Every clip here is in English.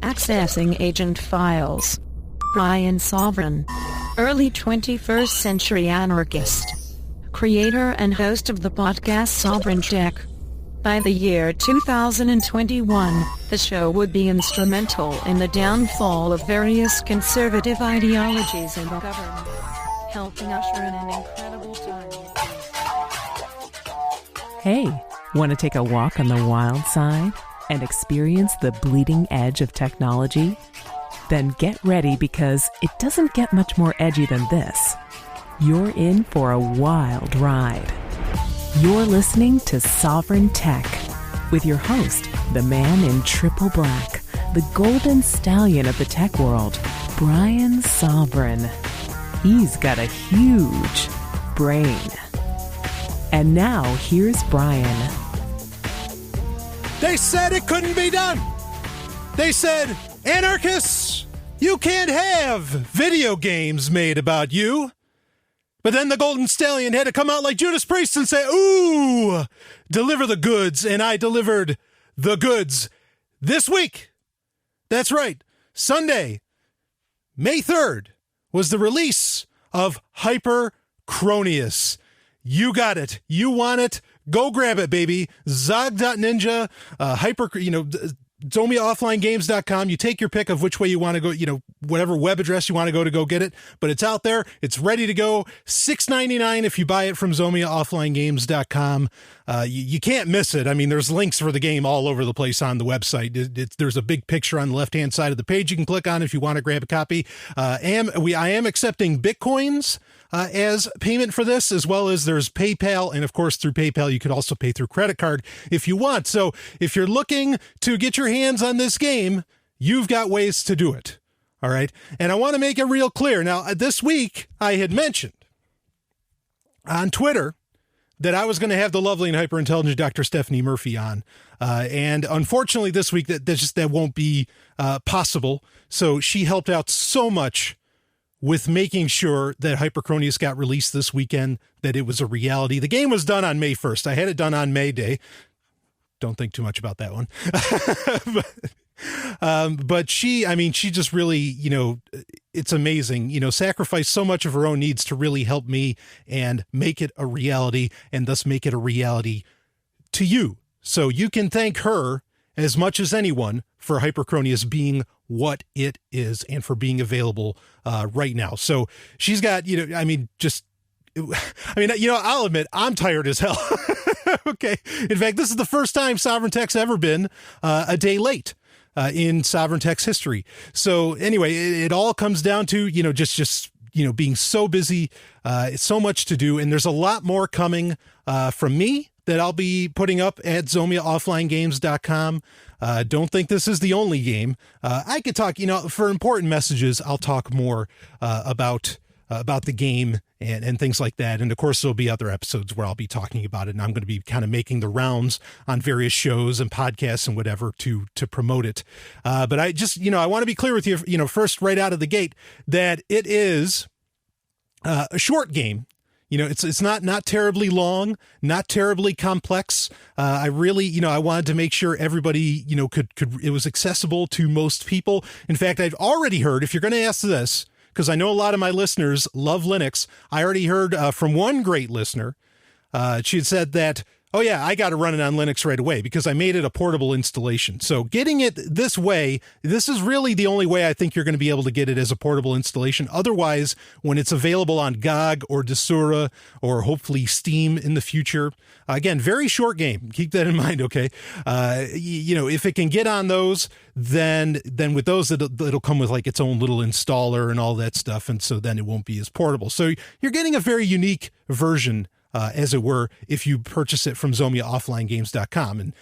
Accessing agent files. Brian Sovryn. Early 21st century anarchist. Creator and host of the podcast Sovryn Tech. By the year 2021, the show would be instrumental in the downfall of various conservative ideologies in the government, helping usher in an incredible time. Hey, want to take a walk on the wild side and experience the bleeding edge of technology? Then get ready, because it doesn't get much more edgy than this. You're in for a wild ride. You're listening to Sovryn Tech with your host, the man in triple black, the golden stallion of the tech world, Brian Sovryn. He's got a huge brain. And now here's Brian. They said it couldn't be done. They said, anarchists, you can't have video games made about you. But then the Golden Stallion had to come out like Judas Priest and say, ooh, deliver the goods. And I delivered the goods this week. That's right. Sunday, May 3rd, was the release of HYPERCRONIUS. You got it. You want it. Go grab it, baby. Zog.ninja, ZomiaOfflineGames.com. You take your pick of which way you want to go, whatever web address you want to go get it. But it's out there. It's ready to go. $6.99 if you buy it from ZomiaOfflineGames.com. You can't miss it. I mean, there's links for the game all over the place on the website. There's a big picture on the left-hand side of the page you can click on if you want to grab a copy. I am accepting Bitcoins as payment for this, as well as there's PayPal. And of course, through PayPal, you could also pay through credit card if you want. So if you're looking to get your hands on this game, you've got ways to do it. All right. And I want to make it real clear. Now, this week, I had mentioned on Twitter that I was going to have the lovely and hyper-intelligent Dr. Stephanie Murphy on. And unfortunately, this week, that won't be possible. So she helped out so much with making sure that HYPERCRONIUS got released this weekend, that it was a reality. The game was done on May 1st. I had it done on May Day. Don't think too much about that one. But she just really, it's amazing, sacrificed so much of her own needs to really help me and make it a reality, and thus make it a reality to you. So you can thank her as much as anyone for HYPERCRONIUS being what it is and for being available right now. So she's got, I'll admit I'm tired as hell. Okay. In fact, this is the first time Sovryn Tech's ever been a day late in Sovryn Tech's history. So anyway, it all comes down to, just being so busy, so much to do. And there's a lot more coming from me that I'll be putting up at ZomiaOfflineGames.com. Don't think this is the only game. I could talk, for important messages, I'll talk more about the game and things like that. And of course, there'll be other episodes where I'll be talking about it, and I'm going to be kind of making the rounds on various shows and podcasts and whatever to promote it. But I just, I want to be clear with you, first right out of the gate, that it is a short game. It's not terribly long, not terribly complex. I really, I wanted to make sure everybody, could it was accessible to most people. In fact, I've already heard, if you're going to ask this, because I know a lot of my listeners love Linux, I already heard from one great listener. She had said that, oh yeah, I got to run it on Linux right away because I made it a portable installation. So getting it this way, this is really the only way I think you're going to be able to get it as a portable installation. Otherwise, when it's available on GOG or Desura or hopefully Steam in the future, again, very short game. Keep that in mind, okay? If it can get on those, then with those, it'll come with like its own little installer and all that stuff. And so then it won't be as portable. So you're getting a very unique version, as it were, if you purchase it from ZomiaOfflineGames.com. And,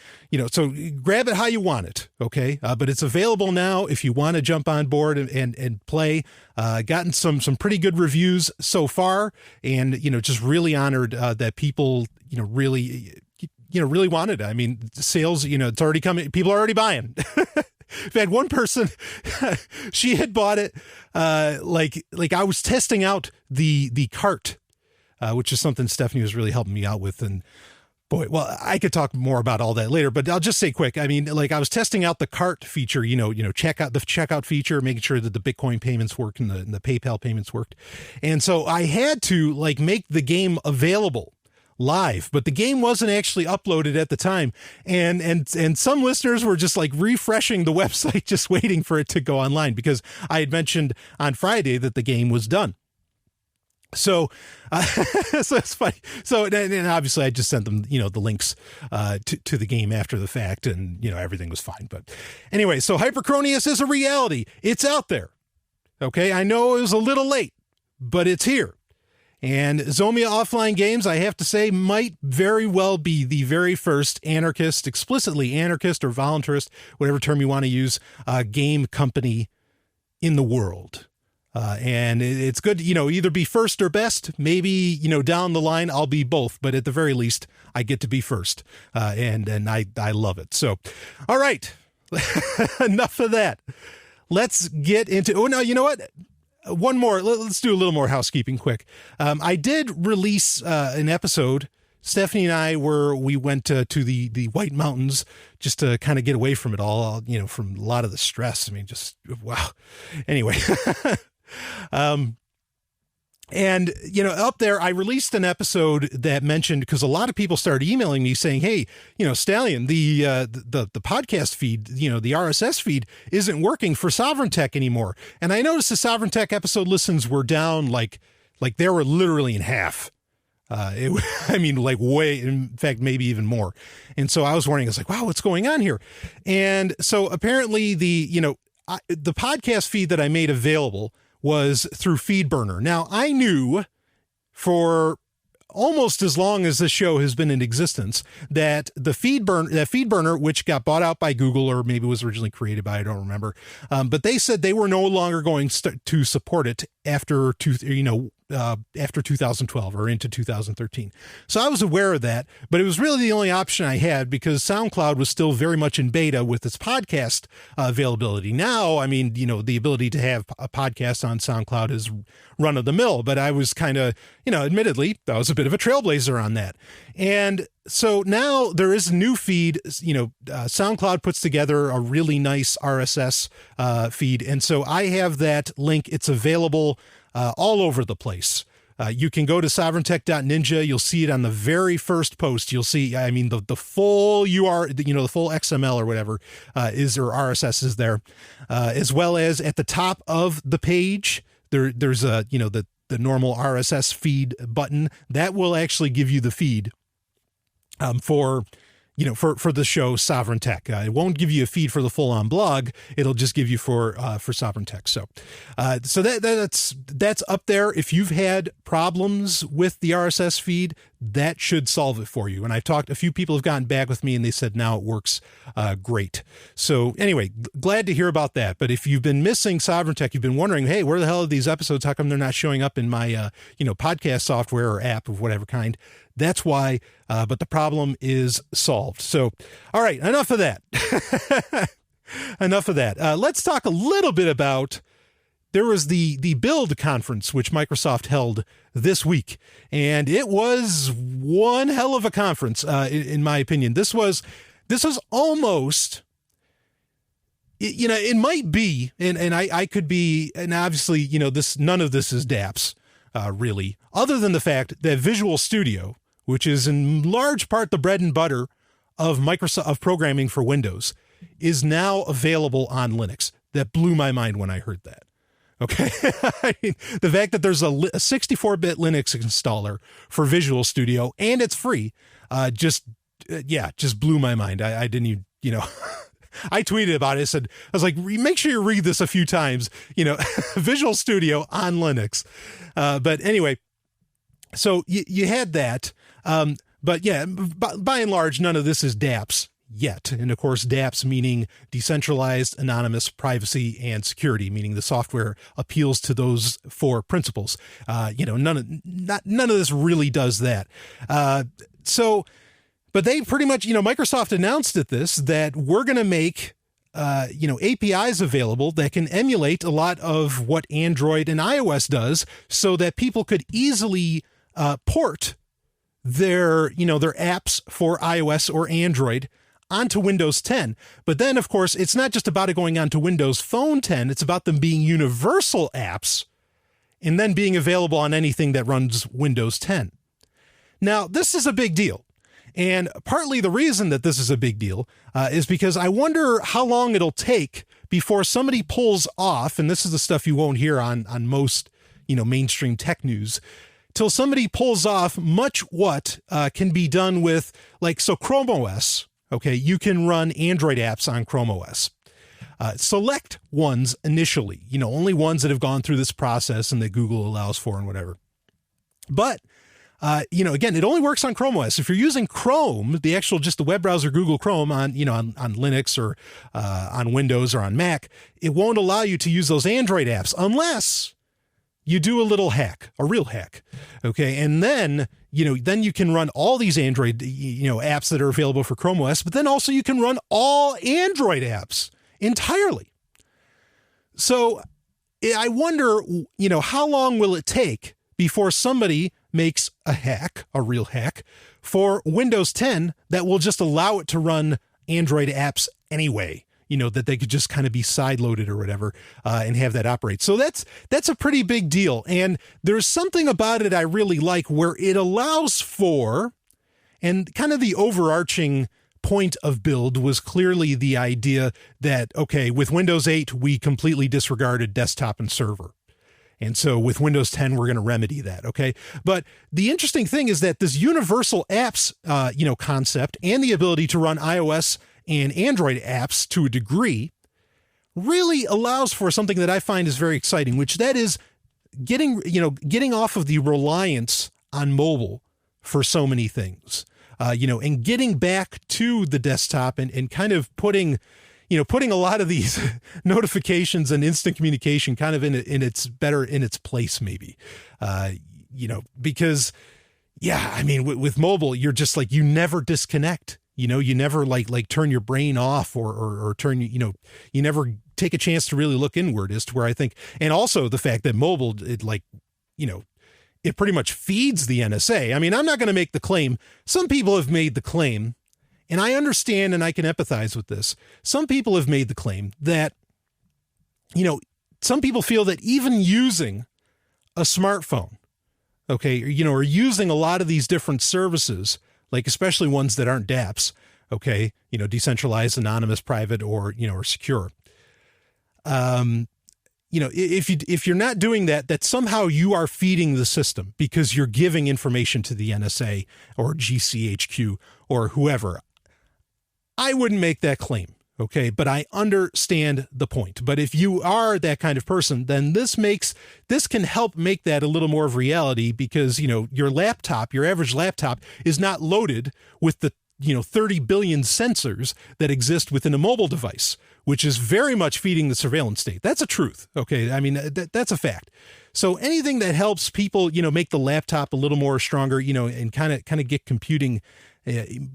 so grab it how you want it, okay? But it's available now if you want to jump on board and play. Gotten some pretty good reviews so far, and, just really honored that people, really wanted it. I mean, sales, it's already coming. People are already buying. In fact, one person, she had bought it, like I was testing out the cart, which is something Stephanie was really helping me out with. And Boy, well, I could talk more about all that later, but I'll just say quick. I mean, like I was testing out the cart feature, the checkout feature, making sure that the Bitcoin payments worked and the PayPal payments worked. And so I had to like make the game available live, but the game wasn't actually uploaded at the time. And some listeners were just like refreshing the website, just waiting for it to go online because I had mentioned on Friday that the game was done. So it's funny. So, and obviously I just sent them, the links, to the game after the fact and, everything was fine. But anyway, so HYPERCRONIUS is a reality. It's out there. Okay. I know it was a little late, but it's here. And Zomia Offline Games, I have to say, might very well be the very first anarchist, explicitly anarchist or voluntarist, whatever term you want to use, game company in the world. And it's good, either be first or best. Maybe, down the line, I'll be both. But at the very least, I get to be first. And I love it. So, all right. Enough of that. Let's get into... Oh, no, you know what? One more. Let's do a little more housekeeping quick. I did release an episode. Stephanie and I we went to the White Mountains just to kind of get away from it all, from a lot of the stress. I mean, just, wow. Anyway. And, up there, I released an episode that mentioned, because a lot of people started emailing me saying, hey, Stallion, the podcast feed, the RSS feed isn't working for Sovryn Tech anymore. And I noticed the Sovryn Tech episode listens were down, like they were literally in half. Way, in fact, maybe even more. And so I was wondering, I was like, wow, what's going on here? And so apparently the podcast feed that I made available was through FeedBurner. Now, I knew for almost as long as this show has been in existence that FeedBurner, which got bought out by Google, or maybe was originally created by, I don't remember, but they said they were no longer going to support it after 2012 or into 2013. So I was aware of that, but it was really the only option I had because SoundCloud was still very much in beta with its podcast availability. Now, I mean, the ability to have a podcast on SoundCloud is run of the mill, but I was kind of, admittedly, I was a bit of a trailblazer on that. And so now there is a new feed, SoundCloud puts together a really nice RSS feed. And so I have that link. It's available all over the place. You can go to sovryntech.ninja. You'll see it on the very first post. You'll see, the full URL, the full XML or whatever or RSS is there, as well as at the top of the page, there's a, the normal RSS feed button that will actually give you the feed for the show Sovryn Tech. It won't give you a feed for the full-on blog. It'll just give you for Sovryn Tech. So that's up there. If you've had problems with the RSS feed, that should solve it for you. And a few people have gotten back with me and they said now it works great. So anyway, glad to hear about that. But if you've been missing Sovryn Tech, you've been wondering, hey, where the hell are these episodes? How come they're not showing up in my, podcast software or app of whatever kind? That's why, but the problem is solved. So, all right, enough of that. Enough of that. Let's talk a little bit about, there was the Build conference, which Microsoft held this week, and it was one hell of a conference, in my opinion. This was almost, it might be, and I could be, and obviously, none of this is DApps, really, other than the fact that Visual Studio, which is in large part the bread and butter of Microsoft, of programming for Windows, is now available on Linux. That blew my mind when I heard that. Okay. I mean, the fact that there's a 64-bit Linux installer for Visual Studio and it's free, just blew my mind. I didn't even, I tweeted about it. I was like, make sure you read this a few times, Visual Studio on Linux. But anyway, so you had that. But yeah, by and large, none of this is DApps yet. And of course, DApps meaning decentralized, anonymous, privacy, and security, meaning the software appeals to those four principles. None of this really does that. But they pretty much, Microsoft announced at this that we're going to make, APIs available that can emulate a lot of what Android and iOS does so that people could easily port their apps for iOS or Android onto Windows 10. But then, of course, it's not just about it going onto Windows Phone 10. It's about them being universal apps and then being available on anything that runs Windows 10. Now, this is a big deal. And partly the reason that this is a big deal is because I wonder how long it'll take before somebody pulls off, and this is the stuff you won't hear on most, mainstream tech news, till somebody pulls off much what can be done with, so Chrome OS, okay, you can run Android apps on Chrome OS. Select ones initially, only ones that have gone through this process and that Google allows for and whatever. But again, it only works on Chrome OS. If you're using Chrome, just the web browser Google Chrome on Linux or on Windows or on Mac, it won't allow you to use those Android apps unless you do a little hack, a real hack. Okay. And then you can run all these Android, apps that are available for Chrome OS, but then also you can run all Android apps entirely. So I wonder, how long will it take before somebody makes a real hack for Windows 10 that will just allow it to run Android apps anyway, that they could just kind of be sideloaded or whatever and have that operate. So that's a pretty big deal. And there's something about it I really like where it allows for, and kind of the overarching point of build was clearly the idea that, okay, with Windows 8, we completely disregarded desktop and server. And so with Windows 10, we're going to remedy that. Okay. But the interesting thing is that this universal apps, concept and the ability to run iOS and Android apps to a degree really allows for something that I find is very exciting, which that is getting off of the reliance on mobile for so many things, and getting back to the desktop and kind of putting a lot of these notifications and instant communication kind of in its place, maybe, because, with mobile, you're just you never disconnect, you never like turn your brain off or turn, you never take a chance to really look inward as to where I think, and also the fact that mobile, it pretty much feeds the NSA. I mean, I'm not going to make the claim. Some people have made the claim, and I understand and I can empathize with this. Some people have made the claim that, some people feel that even using a smartphone, okay, or using a lot of these different services, like especially ones that aren't dApps, okay, decentralized, anonymous, private, or secure. If you're not doing that, that somehow you are feeding the system because you're giving information to the NSA or GCHQ or whoever. I wouldn't make that claim, okay, but I understand the point. But if you are that kind of person, then this can help make that a little more of reality because, your laptop, your average laptop is not loaded with the 30 billion sensors that exist within a mobile device, which is very much feeding the surveillance state. That's a truth. Okay. I mean, that's a fact. So anything that helps people, make the laptop a little more stronger, and kind of get computing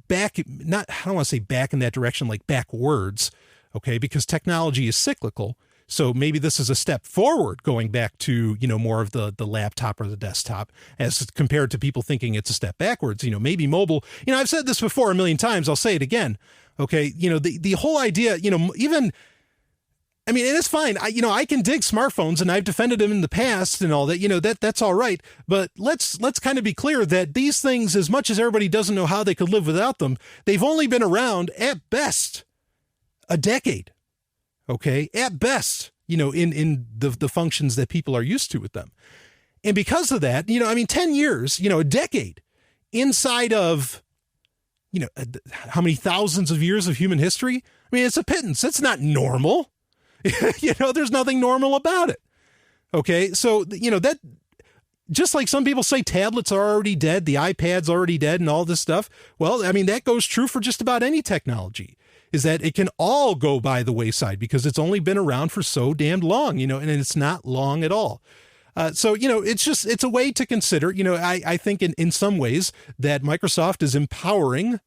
back, I don't want to say back in that direction, like backwards. Okay. Because technology is cyclical. So maybe this is a step forward going back to, more of the laptop or the desktop as compared to people thinking it's a step backwards. Maybe mobile, I've said this before a million times. I'll say it again. Okay. The whole idea, even, I mean, it is fine. I can dig smartphones and I've defended them in the past and all that, that's all right. But let's kind of be clear that these things, as much as everybody doesn't know how they could live without them, they've only been around at best a decade. Okay. At best, in the functions that people are used to with them. And because of that, 10 years, a decade inside of, how many thousands of years of human history? I mean, it's a pittance. It's not normal. There's nothing normal about it. Okay. So, that just like some people say tablets are already dead, the iPad's already dead and all this stuff. Well, I mean, that goes true for just about any technology, is that it can all go by the wayside because it's only been around for so damned long, and it's not long at all. So, it's a way to consider, I think in some ways that Microsoft is empowering,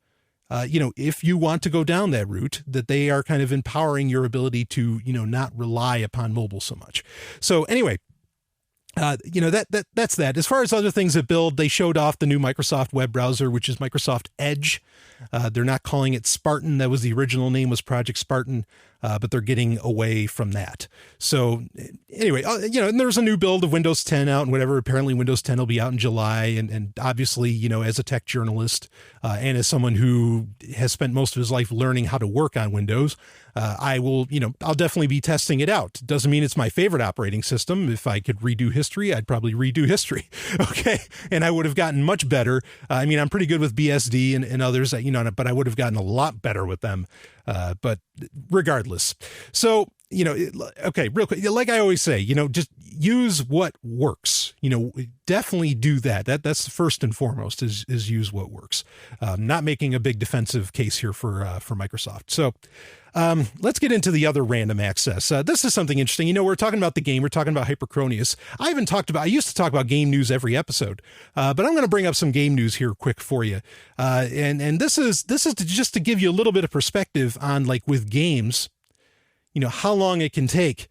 if you want to go down that route, that they are kind of empowering your ability to, not rely upon mobile so much. So anyway, That's that. As far as other things that build, they showed off the new Microsoft web browser, which is Microsoft Edge. They're not calling it Spartan. That was the original name, was Project Spartan, but they're getting away from that. So anyway, and there's a new build of Windows 10 out and whatever. Apparently Windows 10 will be out in July. And obviously, as a tech journalist and as someone who has spent most of his life learning how to work on Windows, I'll definitely be testing it out. Doesn't mean it's my favorite operating system. If I could redo history, I'd probably redo history. Okay. And I would have gotten much better. I'm pretty good with BSD and others, but I would have gotten a lot better with them. But regardless. So, okay, real quick, like I always say, just use what works, definitely do that. That's first and foremost is use what works. Not making a big defensive case here for Microsoft. So, let's get into the other random access. This is something interesting. We're talking about the game. We're talking about HYPERCRONIUS. I used to talk about game news every episode, but I'm going to bring up some game news here quick for you. And this is just to give you a little bit of perspective on, like, with games, how long it can take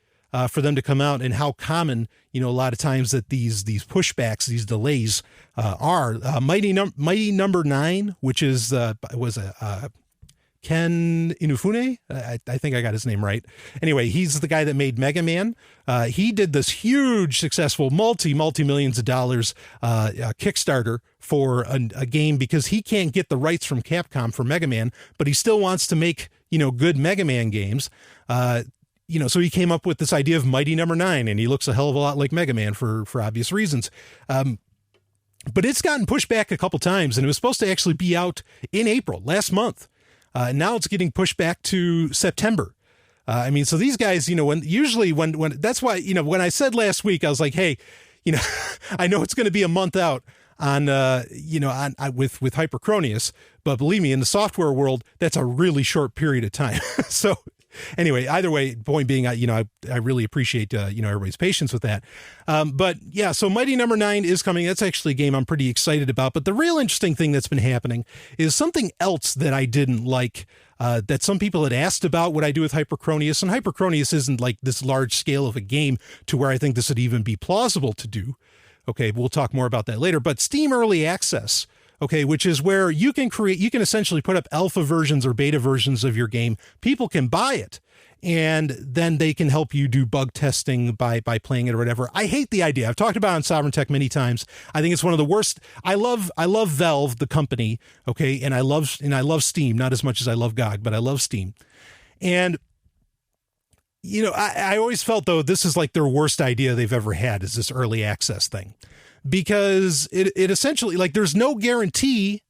for them to come out and how common, a lot of times that these pushbacks, these delays are. Mighty Number 9, which was Ken Inufune. I think I got his name right. Anyway, he's the guy that made Mega Man. He did this huge, successful, multi-millions of dollars Kickstarter for a game because he can't get the rights from Capcom for Mega Man, but he still wants to make, good Mega Man games. So he came up with this idea of Mighty Number 9, and he looks a hell of a lot like Mega Man for obvious reasons. But it's gotten pushed back a couple times, and it was supposed to actually be out in April, last month. Now it's getting pushed back to September. So these guys, when that's why, when I said last week, I was like, hey, I know it's going to be a month out on with HYPERCRONIUS, but believe me, in the software world, that's a really short period of time. So anyway, either way, point being, I really appreciate, everybody's patience with that. But yeah, so Mighty Number 9 is coming. That's actually a game I'm pretty excited about. But the real interesting thing that's been happening is something else that I didn't like, that some people had asked about what I do with HYPERCRONIUS. And HYPERCRONIUS isn't like this large scale of a game to where I think this would even be plausible to do. Okay, we'll talk more about that later. But Steam Early Access, okay, which is where you can essentially put up alpha versions or beta versions of your game. People can buy it, and then they can help you do bug testing by playing it or whatever. I hate the idea. I've talked about it on Sovryn Tech many times. I think it's one of the worst. I love Valve, the company, okay, and I love Steam, not as much as I love GOG, but I love Steam. And I always felt, though, this is like their worst idea they've ever had, is this early access thing. Because it essentially, like, there's no guarantee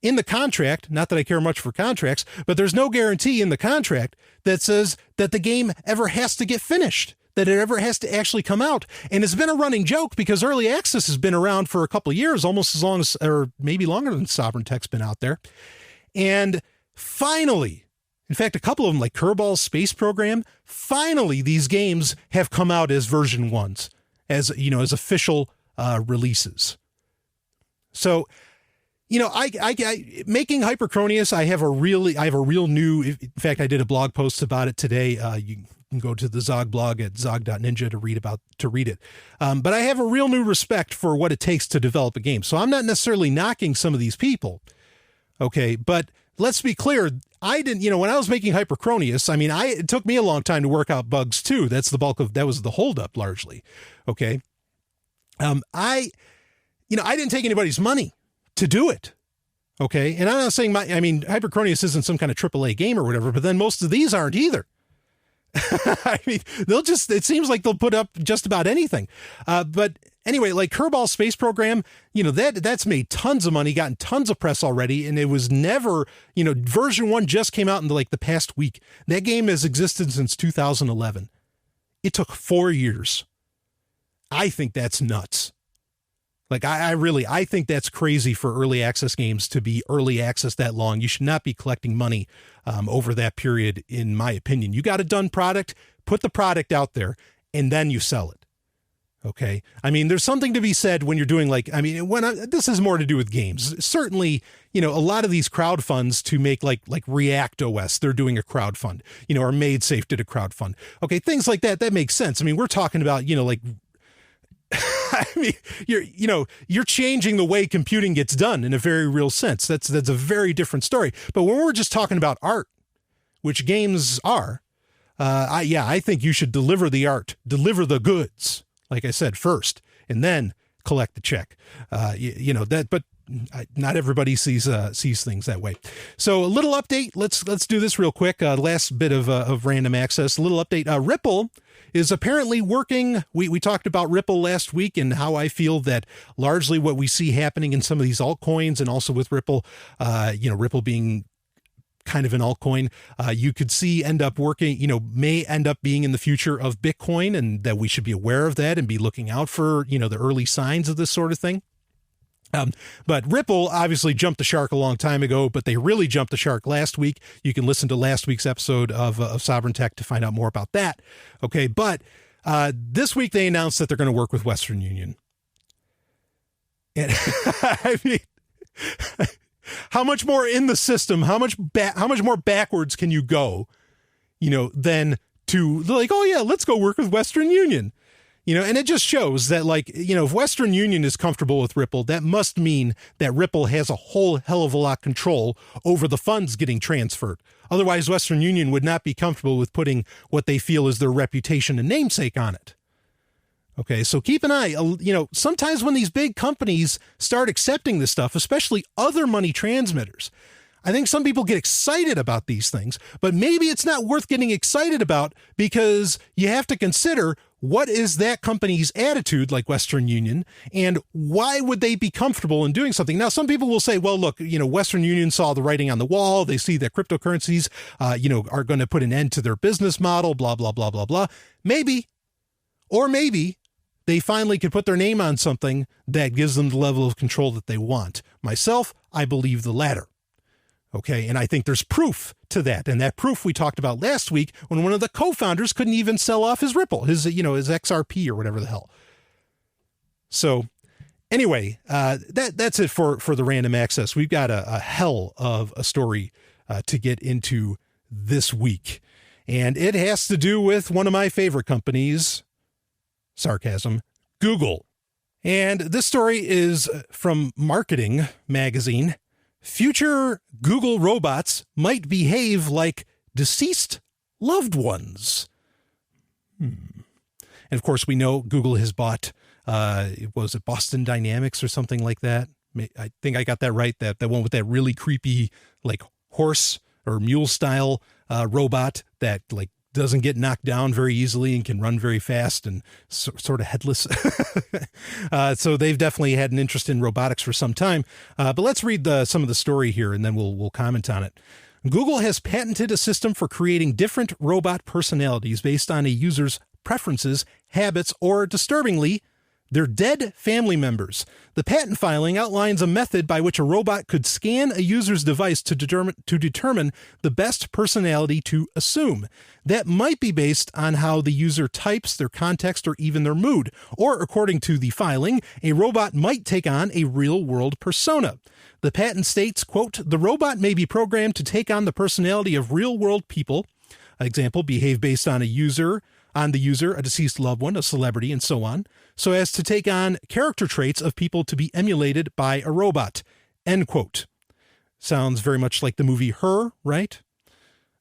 in the contract, not that I care much for contracts, but there's no guarantee in the contract that says that the game ever has to get finished, that it ever has to actually come out. And it's been a running joke because early access has been around for a couple of years, almost as long as, or maybe longer than Sovryn Tech's been out there. And finally, in fact, a couple of them, like Kerbal Space Program, finally these games have come out as version 1s, as official releases. So, I making HYPERCRONIUS, I have a real new, in fact, I did a blog post about it today. You can go to the Zog blog at zog.ninja to read it. But I have a real new respect for what it takes to develop a game. So I'm not necessarily knocking some of these people. Okay. But let's be clear. I didn't, when I was making HYPERCRONIUS, it took me a long time to work out bugs too. That was the holdup largely. Okay. I didn't take anybody's money to do it. Okay. And I'm not saying HYPERCRONIUS isn't some kind of AAA game or whatever, but then most of these aren't either. It seems like they'll put up just about anything. But anyway, like Kerbal Space Program, that's made tons of money, gotten tons of press already. And it was never, version 1 just came out in the past week. That game has existed since 2011. It took 4 years. I think that's nuts. Like, I think that's crazy for early access games to be early access that long. You should not be collecting money over that period, in my opinion. You got a done product, put the product out there, and then you sell it. Okay? There's something to be said when you're doing this is more to do with games. Certainly, a lot of these crowd funds to make like React OS, they're doing a crowd fund, or Made Safe did a crowd fund. Okay, things like that makes sense. We're talking about, I mean, you're changing the way computing gets done in a very real sense. That's a very different story. But when we're just talking about art, which games are, I think you should deliver the art, deliver the goods, like I said, first, and then collect the check. But not everybody sees things that way. So a little update. Let's do this real quick. Last bit of random access. A little update. Ripple is apparently working. We talked about Ripple last week and how I feel that largely what we see happening in some of these altcoins and also with Ripple, Ripple being kind of an altcoin, you could see end up working, may end up being in the future of Bitcoin, and that we should be aware of that and be looking out for, the early signs of this sort of thing. But Ripple obviously jumped the shark a long time ago, but they really jumped the shark last week. You can listen to last week's episode of Sovereign Tech to find out more about that. Okay. But, this week they announced that they're going to work with Western Union. And I mean, how much more in the system, how much more backwards can you go, than to like, oh yeah, let's go work with Western Union. And it just shows that, if Western Union is comfortable with Ripple, that must mean that Ripple has a whole hell of a lot of control over the funds getting transferred. Otherwise, Western Union would not be comfortable with putting what they feel is their reputation and namesake on it. Okay, so keep an eye. Sometimes when these big companies start accepting this stuff, especially other money transmitters, I think some people get excited about these things, but maybe it's not worth getting excited about because you have to consider what is that company's attitude, like Western Union, and why would they be comfortable in doing something? Now, some people will say, well, look, Western Union saw the writing on the wall. They see that cryptocurrencies, are going to put an end to their business model, blah, blah, blah, blah, blah. Maybe, or maybe they finally could put their name on something that gives them the level of control that they want. Myself, I believe the latter. Okay, and I think there's proof to that. And that proof we talked about last week when one of the co-founders couldn't even sell off his Ripple, his XRP or whatever the hell. So anyway, that's it for the random access. We've got a hell of a story to get into this week. And it has to do with one of my favorite companies, sarcasm, Google. And this story is from Marketing Magazine. Future Google robots might behave like deceased loved ones. And of course, we know Google has bought, was it Boston Dynamics or something like that? I think I got that right. That one with that really creepy, like horse or mule style robot that doesn't get knocked down very easily and can run very fast and sort of headless. So they've definitely had an interest in robotics for some time. But let's read some of the story here and then we'll comment on it. Google has patented a system for creating different robot personalities based on a user's preferences, habits, or disturbingly, their dead family members. The patent filing outlines a method by which a robot could scan a user's device to determine the best personality to assume. That might be based on how the user types, their context, or even their mood. Or, according to the filing, a robot might take on a real-world persona. The patent states, quote, the robot may be programmed to take on the personality of real-world people. Example, behave based on the user, a deceased loved one, a celebrity, and so on, so as to take on character traits of people to be emulated by a robot, end quote. Sounds very much like the movie Her, right?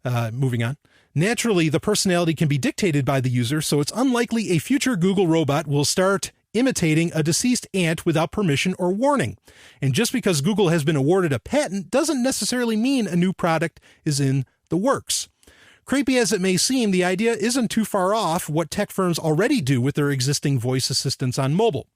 Moving on. Naturally, the personality can be dictated by the user, so it's unlikely a future Google robot will start imitating a deceased aunt without permission or warning. And just because Google has been awarded a patent doesn't necessarily mean a new product is in the works. Creepy as it may seem, the idea isn't too far off what tech firms already do with their existing voice assistants on mobile.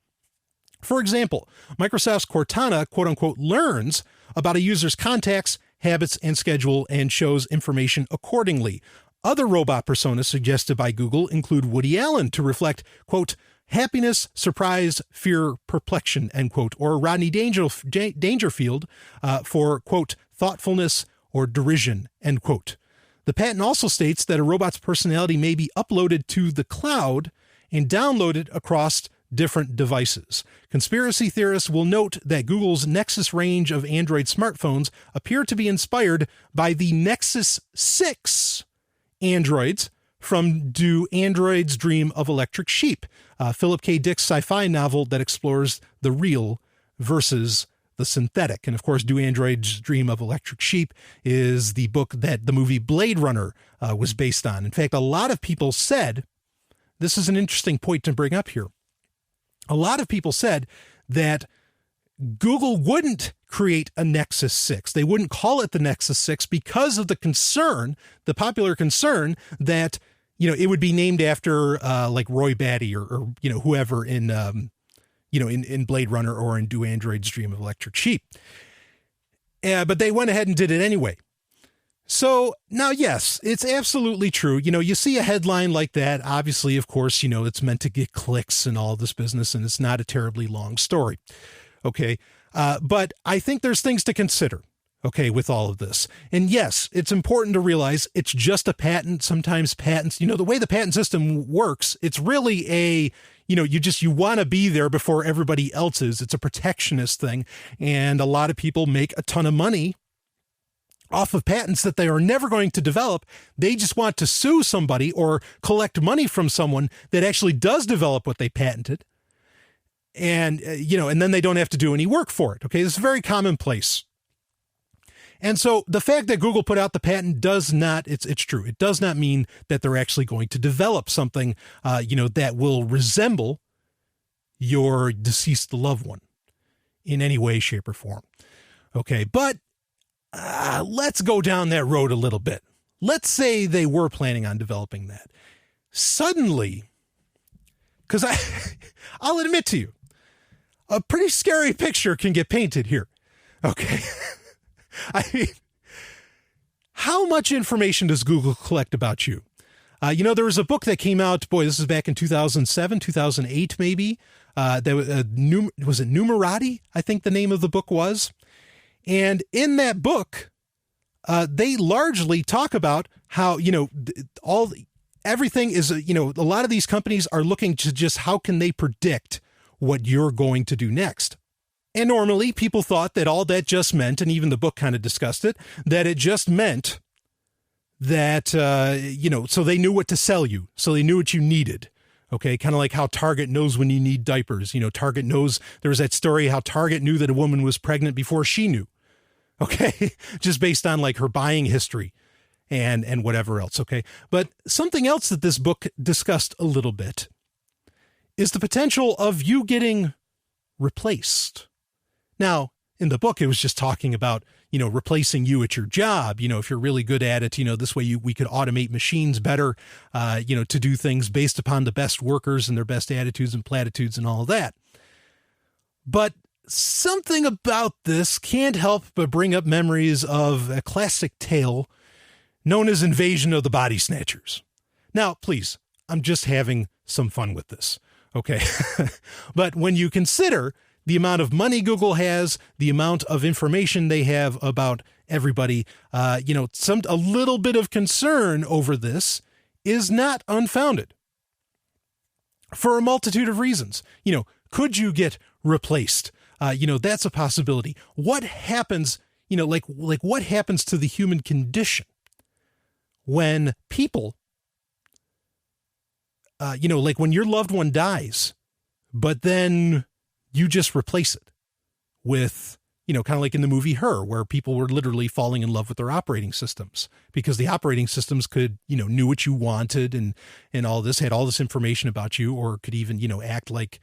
For example, Microsoft's Cortana, quote-unquote, learns about a user's contacts, habits, and schedule and shows information accordingly. Other robot personas suggested by Google include Woody Allen to reflect, quote, happiness, surprise, fear, perplexion, end quote, or Rodney Dangerfield for, quote, thoughtfulness or derision, end quote. The patent also states that a robot's personality may be uploaded to the cloud and downloaded across different devices. Conspiracy theorists will note that Google's Nexus range of Android smartphones appear to be inspired by the Nexus 6 androids from Do Androids Dream of Electric Sheep, Philip K. Dick's sci-fi novel that explores the real versus the synthetic. And of course, Do Androids Dream of Electric Sheep is the book that the movie Blade Runner was based on. In fact, a lot of people said, this is an interesting point to bring up here. A lot of people said that Google wouldn't create a Nexus 6. They wouldn't call it the Nexus 6 because of the concern, the popular concern that, it would be named after like Roy Batty or whoever in Blade Runner or in Do Androids Dream of Electric Sheep. But they went ahead and did it anyway. So now, yes, it's absolutely true. You see a headline like that. Obviously, of course, it's meant to get clicks and all this business, and it's not a terribly long story. Okay. But I think there's things to consider. Okay. With all of this. And yes, it's important to realize it's just a patent. Sometimes patents, the way the patent system works, it's really you want to be there before everybody else is. It's a protectionist thing. And a lot of people make a ton of money off of patents that they are never going to develop. They just want to sue somebody or collect money from someone that actually does develop what they patented. And, and then they don't have to do any work for it. Okay. This is very commonplace. And so the fact that Google put out the patent does not, it's true. It does not mean that they're actually going to develop something, that will resemble your deceased loved one in any way, shape, or form. Okay. But let's go down that road a little bit. Let's say they were planning on developing that. Suddenly, because I'll admit to you, a pretty scary picture can get painted here. Okay. I mean, how much information does Google collect about you? There was a book that came out, this is back in 2007, 2008, maybe. Was it Numerati? I think the name of the book was. And in that book, they largely talk about how, everything is, a lot of these companies are looking to just how can they predict what you're going to do next. And normally people thought that all that just meant, and even the book kind of discussed it, that it just meant that, so they knew what to sell you. So they knew what you needed. Okay. Kind of like how Target knows when you need diapers. Target knows, there was that story how Target knew that a woman was pregnant before she knew. Okay. Just based on like her buying history and whatever else. Okay. But something else that this book discussed a little bit is the potential of you getting replaced. Now, in the book, it was just talking about, replacing you at your job. If you're really good at it, this way we could automate machines better, to do things based upon the best workers and their best attitudes and platitudes and all of that. But something about this can't help but bring up memories of a classic tale known as Invasion of the Body Snatchers. Now, please, I'm just having some fun with this. Okay. But when you consider the amount of money Google has, the amount of information they have about everybody, a little bit of concern over this is not unfounded for a multitude of reasons. Could you get replaced? That's a possibility. What happens, what happens to the human condition when people, when your loved one dies, but then you just replace it with, kind of like in the movie Her, where people were literally falling in love with their operating systems because the operating systems could, knew what you wanted and all this, had all this information about you, or could even, act like,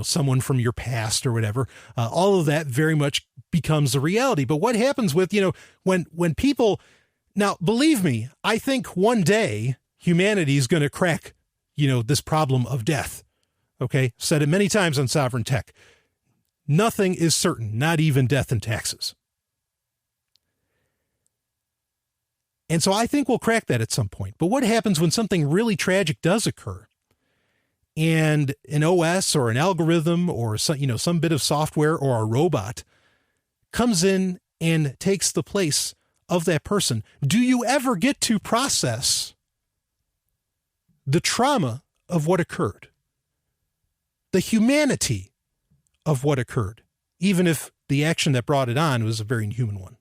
someone from your past or whatever. All of that very much becomes a reality. But what happens with, when people, now, believe me, I think one day humanity is going to crack, this problem of death. Okay. Said it many times on Sovereign Tech. Nothing is certain, not even death and taxes. And so I think we'll crack that at some point. But what happens when something really tragic does occur and an OS or an algorithm or some bit of software or a robot comes in and takes the place of that person? Do you ever get to process the trauma of what occurred? The humanity of what occurred, even if the action that brought it on was a very inhuman one.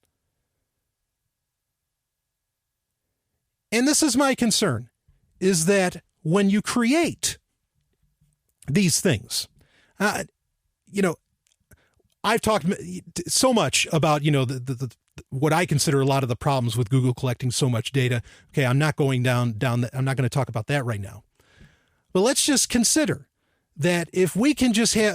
And this is my concern. is that when you create these things, I've talked so much about, what I consider a lot of the problems with Google collecting so much data. Okay, I'm not going down that. I'm not going to talk about that right now. But let's just consider that if we can just have,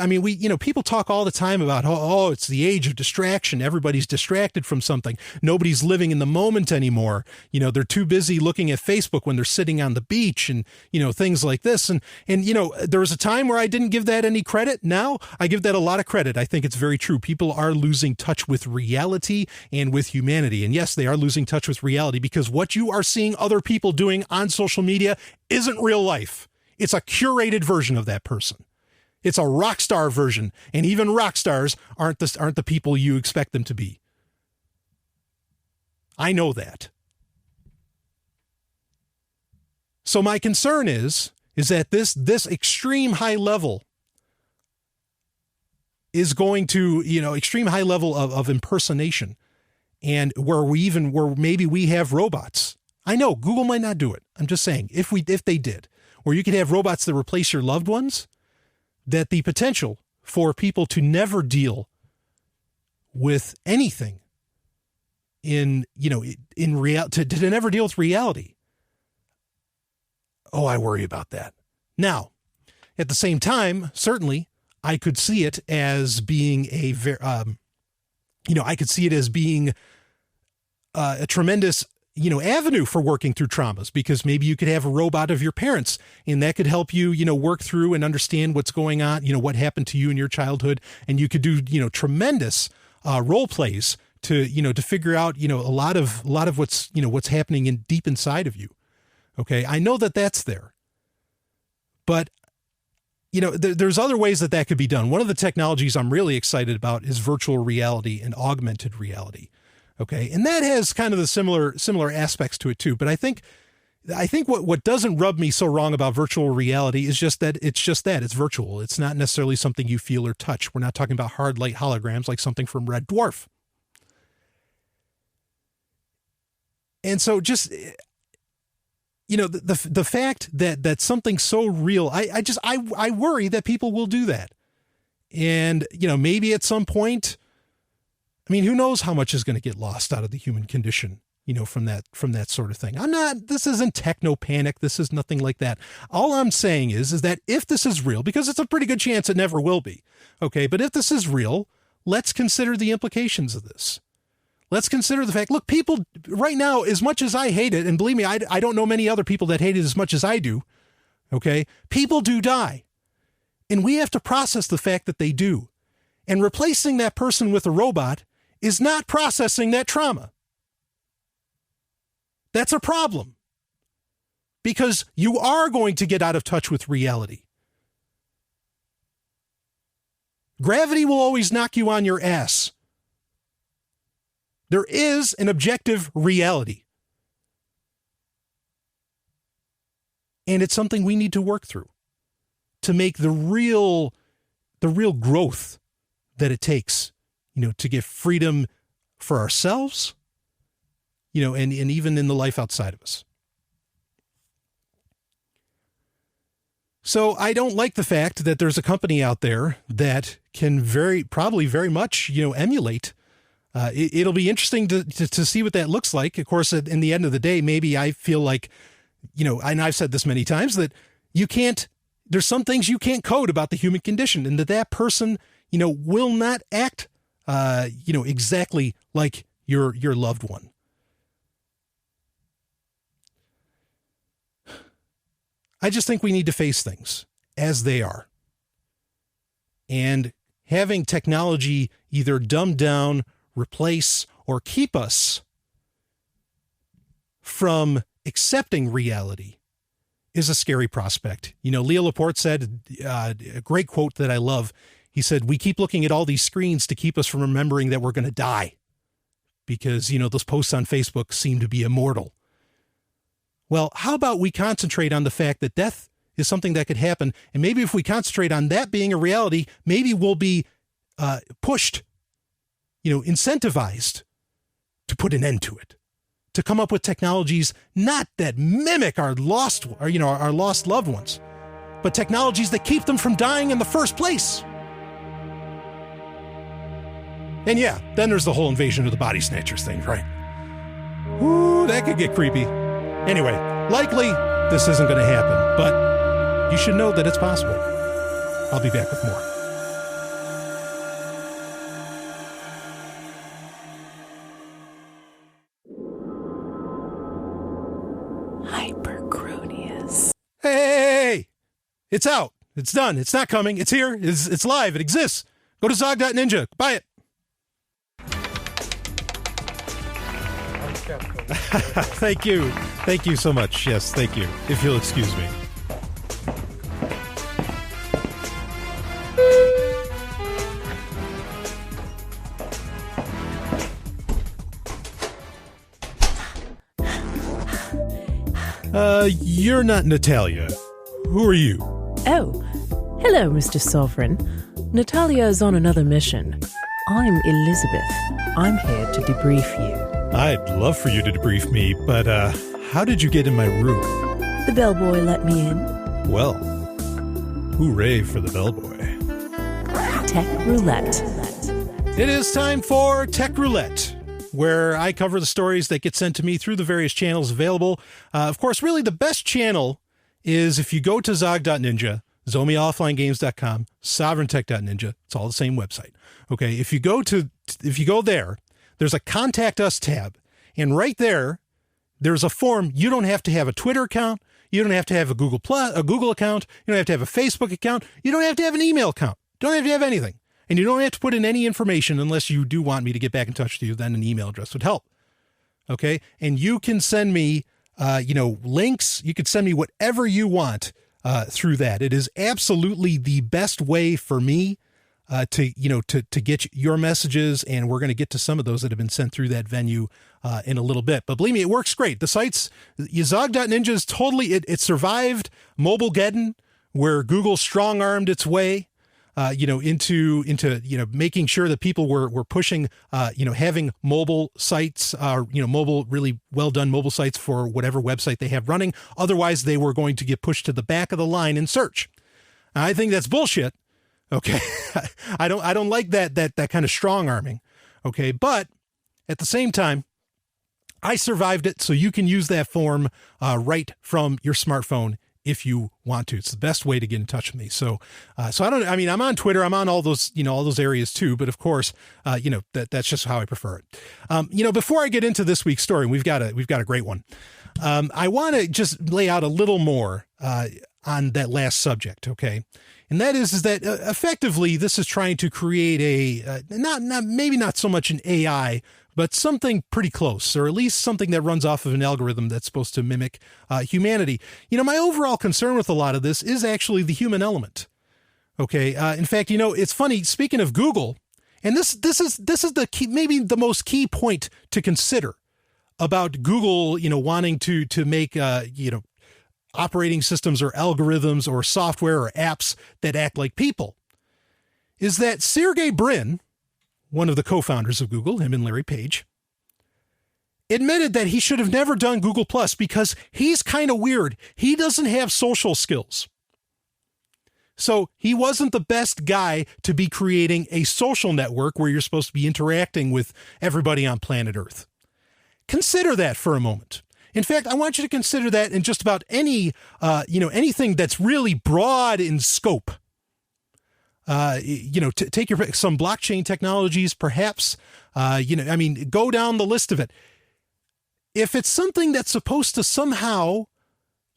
people talk all the time about, it's the age of distraction. Everybody's distracted from something. Nobody's living in the moment anymore. They're too busy looking at Facebook when they're sitting on the beach and, things like this. And there was a time where I didn't give that any credit. Now I give that a lot of credit. I think it's very true. People are losing touch with reality and with humanity. And yes, they are losing touch with reality because what you are seeing other people doing on social media isn't real life. It's a curated version of that person. It's a rock star version, and even rock stars aren't the people you expect them to be. I know that. So my concern is that this extreme high level is going to, extreme high level of impersonation, and where maybe we have robots. I know Google might not do it. I'm just saying if they did. Where you could have robots that replace your loved ones, that the potential for people to never deal with anything in reality, to never deal with reality. Oh, I worry about that. Now, at the same time, certainly I could see it as being a tremendous avenue for working through traumas, because maybe you could have a robot of your parents and that could help you, work through and understand what's going on, what happened to you in your childhood. And you could do, tremendous role plays to figure out, a lot of what's happening deep inside of you. Okay. I know that that's there, but there's other ways that could be done. One of the technologies I'm really excited about is virtual reality and augmented reality. Okay. And that has kind of the similar aspects to it too. But I think what doesn't rub me so wrong about virtual reality is just that it's virtual. It's not necessarily something you feel or touch. We're not talking about hard light holograms like something from Red Dwarf. And so just, the fact that something so real, I worry that people will do that. And, maybe at some point, who knows how much is going to get lost out of the human condition, from that sort of thing. This isn't techno panic. This is nothing like that. All I'm saying is that if this is real, because it's a pretty good chance it never will be. Okay. But if this is real, let's consider the implications of this. Let's consider the fact, look, people right now, as much as I hate it, and believe me, I don't know many other people that hate it as much as I do. Okay. People do die, and we have to process the fact that they do, and replacing that person with a robot is not processing that trauma. That's a problem, because you are going to get out of touch with reality. Gravity will always knock you on your ass. There is an objective reality, and it's something we need to work through to make the real growth that it takes, to get freedom for ourselves, and even in the life outside of us. So I don't like the fact that there's a company out there that can probably very much, emulate. It'll be interesting to see what that looks like. Of course, in the end of the day, maybe I feel like, and I've said this many times, that there's some things you can't code about the human condition, and that person, will not act exactly like your loved one. I just think we need to face things as they are. And having technology either dumb down, replace, or keep us from accepting reality is a scary prospect. Leo Laporte said, a great quote that I love. He said, "We keep looking at all these screens to keep us from remembering that we're going to die because, those posts on Facebook seem to be immortal." Well, how about we concentrate on the fact that death is something that could happen? And maybe if we concentrate on that being a reality, maybe we'll be pushed, incentivized to put an end to it, to come up with technologies not that mimic our lost loved ones, but technologies that keep them from dying in the first place. And yeah, then there's the whole invasion of the body snatchers thing, right? Ooh, that could get creepy. Anyway, likely this isn't going to happen, but you should know that it's possible. I'll be back with more. HYPERCRONIUS. Hey! It's out. It's done. It's not coming. It's here. It's live. It exists. Go to zog.ninja. Buy it. Thank you. Thank you so much. Yes, thank you. If you'll excuse me. You're not Natalia. Who are you? Oh, hello, Mr. Sovryn. Natalia is on another mission. I'm Elizabeth. I'm here to debrief you. I'd love for you to debrief me, but how did you get in my room? The bellboy let me in. Well, hooray for the bellboy. Tech Roulette. It is time for Tech Roulette, where I cover the stories that get sent to me through the various channels available. Of course, really the best channel is if you go to zog.ninja, zomiaofflinegames.com, sovereigntech.ninja. It's all the same website. Okay, if you go there, there's a Contact Us tab, and right there's a form. You don't have to have a Twitter account. You don't have to have a Google account. You don't have to have a Facebook account. You don't have to have an email account. Don't have to have anything. And you don't have to put in any information unless you do want me to get back in touch with you. Then an email address would help. Okay, and you can send me, links. You could send me whatever you want through that. It is absolutely the best way for me to get your messages, and we're going to get to some of those that have been sent through that venue in a little bit. But believe me, it works great. The site's Zog.ninja is totally, it survived Mobilegeddon, where Google strong-armed its way into making sure that people were pushing, having mobile sites, mobile, really well done mobile sites for whatever website they have running. Otherwise, they were going to get pushed to the back of the line in search. I think that's bullshit. Okay. I don't like that kind of strong arming. Okay. But at the same time, I survived it. So you can use that form right from your smartphone if you want to. It's the best way to get in touch with me. So I'm on Twitter. I'm on all those areas too, but of course, that's just how I prefer it. Before I get into this week's story, we've got a great one. I want to just lay out a little more on that last subject. Okay. And that is that effectively this is trying to create maybe not so much an AI, but something pretty close, or at least something that runs off of an algorithm that's supposed to mimic humanity. My overall concern with a lot of this is actually the human element. Okay. In fact, it's funny, speaking of Google, and this is the key, maybe the most key point to consider about Google, wanting to make, operating systems or algorithms or software or apps that act like people, is that Sergey Brin, one of the co-founders of Google, him and Larry Page, admitted that he should have never done Google Plus because he's kind of weird. He doesn't have social skills. So he wasn't the best guy to be creating a social network where you're supposed to be interacting with everybody on planet Earth. Consider that for a moment. In fact, I want you to consider that in just about anything that's really broad in scope. Take some blockchain technologies, perhaps, go down the list of it. If it's something that's supposed to somehow,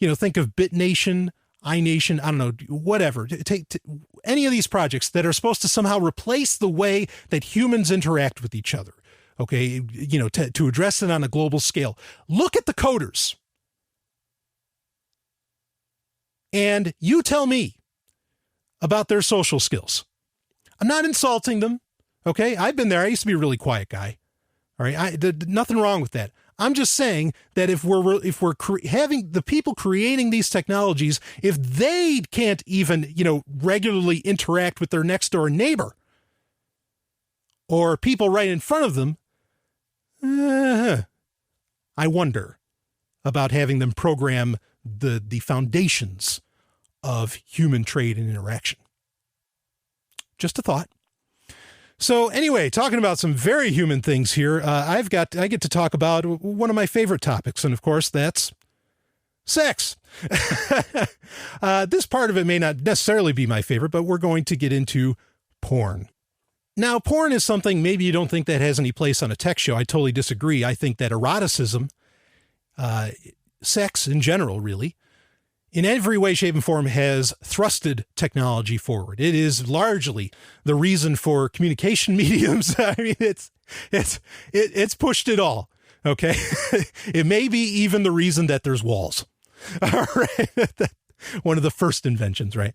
think of BitNation, iNation, I don't know, whatever, take any of these projects that are supposed to somehow replace the way that humans interact with each other. Okay, to address it on a global scale. Look at the coders. And you tell me about their social skills. I'm not insulting them. Okay, I've been there. I used to be a really quiet guy. All right, nothing wrong with that. I'm just saying that if we're having the people creating these technologies, if they can't even, regularly interact with their next door neighbor or people right in front of them, I wonder about having them program the foundations of human trade and interaction. Just a thought. So anyway, talking about some very human things here, I get to talk about one of my favorite topics, and of course that's sex. This part of it may not necessarily be my favorite, but we're going to get into porn. Now, porn is something maybe you don't think that has any place on a tech show. I totally disagree. I think that eroticism, sex in general, really, in every way, shape, and form has thrusted technology forward. It is largely the reason for communication mediums. I mean, it's pushed it all. Okay. It may be even the reason that there's walls. All right. One of the first inventions, right?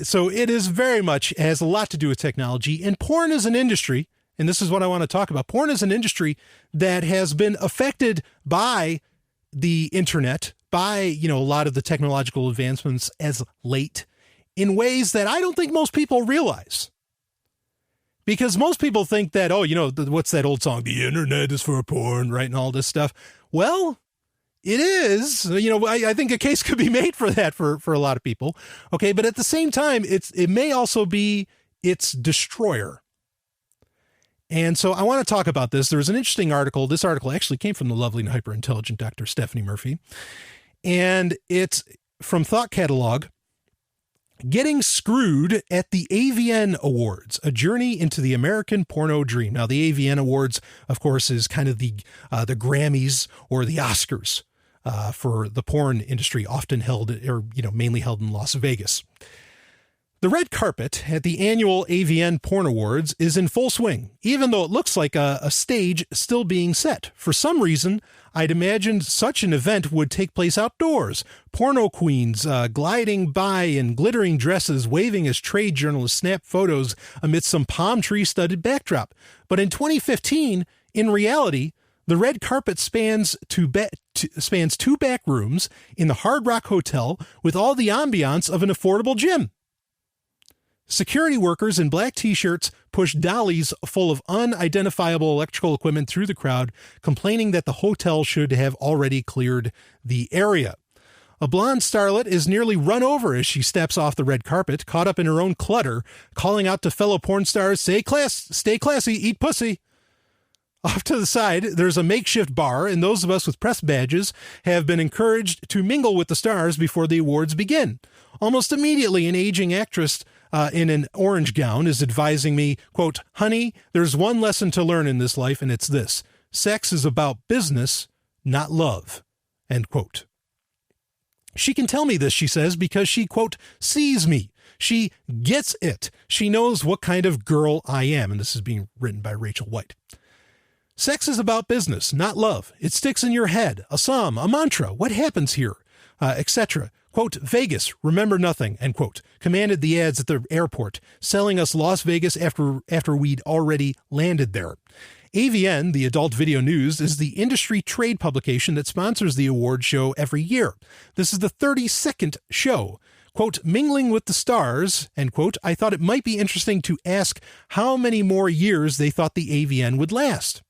So it is very much has a lot to do with technology, and porn is an industry. And this is what I want to talk about. Porn is an industry that has been affected by the internet, by, a lot of the technological advancements as late in ways that I don't think most people realize. Because most people think that, what's that old song? The internet is for porn, right? And all this stuff. Well, it is, I think a case could be made for that for a lot of people. Okay. But at the same time, it may also be its destroyer. And so I want to talk about this. There's an interesting article. This article actually came from the lovely and hyper intelligent Dr. Stephanie Murphy. And it's from Thought Catalog, Getting Screwed at the AVN Awards, a journey into the American porno dream. Now, the AVN Awards, of course, is kind of the Grammys or the Oscars for the porn industry, often held or, mainly held in Las Vegas. The red carpet at the annual AVN Porn Awards is in full swing, even though it looks like a stage still being set. For some reason, I'd imagined such an event would take place outdoors. Porno queens gliding by in glittering dresses, waving as trade journalists snap photos amidst some palm tree-studded backdrop. But in 2015, in reality, the red carpet spans two back rooms in the Hard Rock Hotel with all the ambiance of an affordable gym. Security workers in black t-shirts push dollies full of unidentifiable electrical equipment through the crowd, complaining that the hotel should have already cleared the area. A blonde starlet is nearly run over as she steps off the red carpet, caught up in her own clutter, calling out to fellow porn stars, stay classy, eat pussy. Off to the side, there's a makeshift bar, and those of us with press badges have been encouraged to mingle with the stars before the awards begin. Almost immediately, an aging actress in an orange gown is advising me, quote, honey, there's one lesson to learn in this life, and it's this. Sex is about business, not love, end quote. She can tell me this, she says, because she, quote, sees me. She gets it. She knows what kind of girl I am. And this is being written by Rachel White. Sex is about business, not love. It sticks in your head, a psalm, a mantra. What happens here, etc. Quote, Vegas, remember nothing, end quote, commanded the ads at the airport, selling us Las Vegas after we'd already landed there. AVN, the Adult Video News, is the industry trade publication that sponsors the award show every year. This is the 32nd show. Quote, mingling with the stars, end quote, I thought it might be interesting to ask how many more years they thought the AVN would last.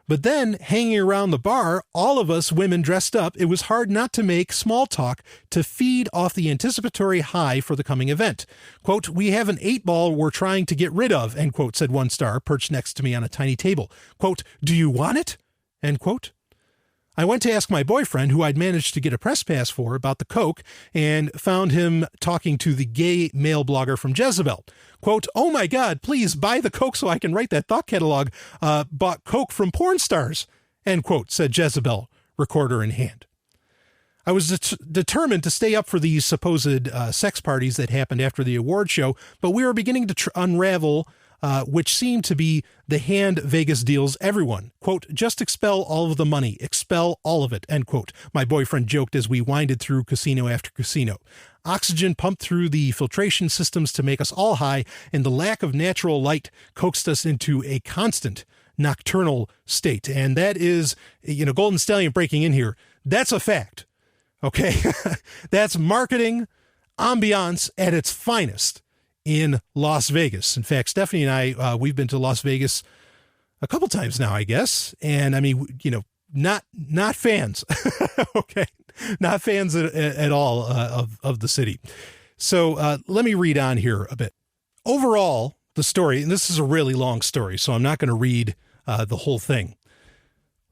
But then, hanging around the bar, all of us women dressed up, it was hard not to make small talk to feed off the anticipatory high for the coming event. Quote, we have an 8-ball we're trying to get rid of, end quote, said one star, perched next to me on a tiny table. Quote, do you want it? End quote. I went to ask my boyfriend, who I'd managed to get a press pass for, about the Coke, and found him talking to the gay male blogger from Jezebel. Quote, oh my God, please buy the Coke so I can write that thought catalog. Bought Coke from porn stars, end quote, said Jezebel, recorder in hand. I was determined to stay up for these supposed sex parties that happened after the award show, but we were beginning to unravel which seemed to be the hand Vegas deals everyone. Quote, just expel all of the money, expel all of it, end quote. My boyfriend joked as we winded through casino after casino. Oxygen pumped through the filtration systems to make us all high, and the lack of natural light coaxed us into a constant nocturnal state. And that is, Golden Stallion breaking in here. That's a fact. Okay. That's marketing ambiance at its finest in Las Vegas. In fact, Stephanie and I, we've been to Las Vegas a couple times now, I guess. And I mean, not fans. Okay. Not fans at all of the city. So let me read on here a bit. Overall, the story, and this is a really long story, so I'm not going to read the whole thing.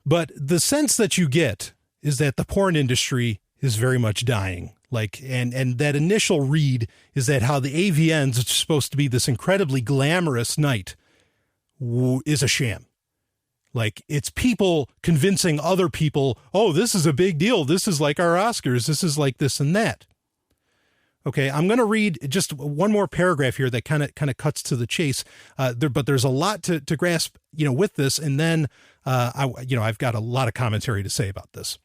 But the sense that you get is that the porn industry is very much dying. And that initial read is that how the AVNs, which is supposed to be this incredibly glamorous night, is a sham. Like, it's people convincing other people, oh, this is a big deal. This is like our Oscars. This is like this and that. Okay, I'm going to read just one more paragraph here that kind of cuts to the chase. But there's a lot to grasp, with this. And then, I've got a lot of commentary to say about this.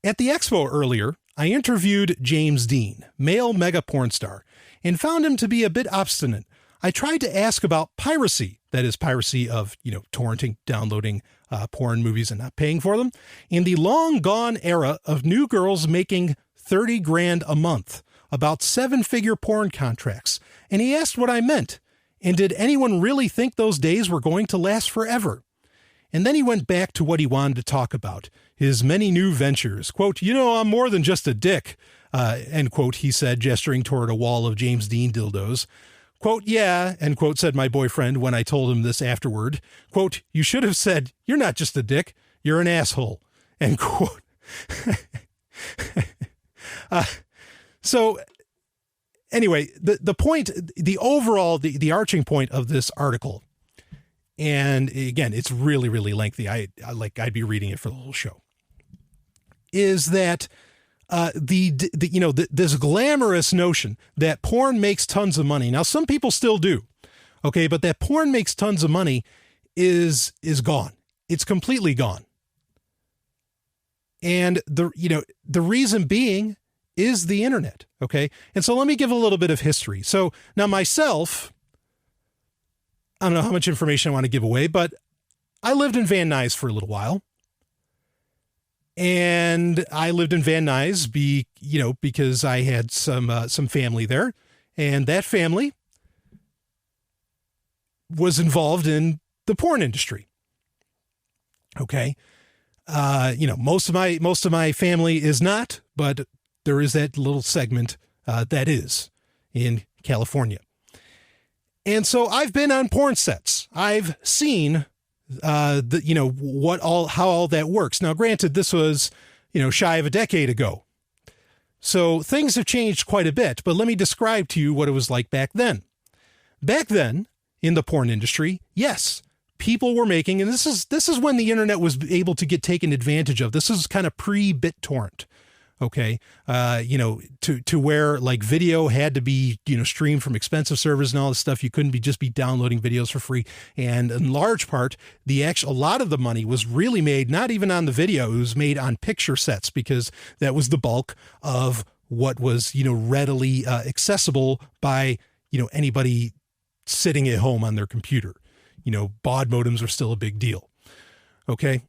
At the expo earlier, I interviewed James Dean, male mega porn star, and found him to be a bit obstinate. I tried to ask about piracy, that is piracy of, torrenting, downloading porn movies and not paying for them, in the long gone era of new girls making $30,000 a month, about 7-figure porn contracts. And he asked what I meant. And did anyone really think those days were going to last forever? And then he went back to what he wanted to talk about, his many new ventures. Quote, I'm more than just a dick, end quote, he said, gesturing toward a wall of James Dean dildos. Quote, yeah, end quote, said my boyfriend when I told him this afterward. Quote, you should have said, you're not just a dick, you're an asshole, end quote. So anyway, the point, the overall, the arching point of this article, and again, it's really, really lengthy. I'd be reading it for the whole show, is that this glamorous notion that porn makes tons of money. Now, some people still do. Okay. But that porn makes tons of money is gone. It's completely gone. And the reason being is the internet. Okay. And so let me give a little bit of history. So now myself, I don't know how much information I want to give away, but I lived in Van Nuys for a little while. And I lived in Van Nuys because I had some family there, and that family was involved in the porn industry. Okay. Most of my family is not, but there is that little segment, that is in California. And so I've been on porn sets. I've seen how all that works. Now, granted, this was, shy of a decade ago. So things have changed quite a bit, but let me describe to you what it was like back then. Back then in the porn industry, yes, people were making, and this is when the internet was able to get taken advantage of. This is kind of pre-BitTorrent. Okay. To where like video had to be, streamed from expensive servers and all this stuff. You couldn't just be downloading videos for free. And in large part, a lot of the money was really made, not even on the video, it was made on picture sets, because that was the bulk of what was, readily accessible by, anybody sitting at home on their computer. Baud modems are still a big deal. Okay.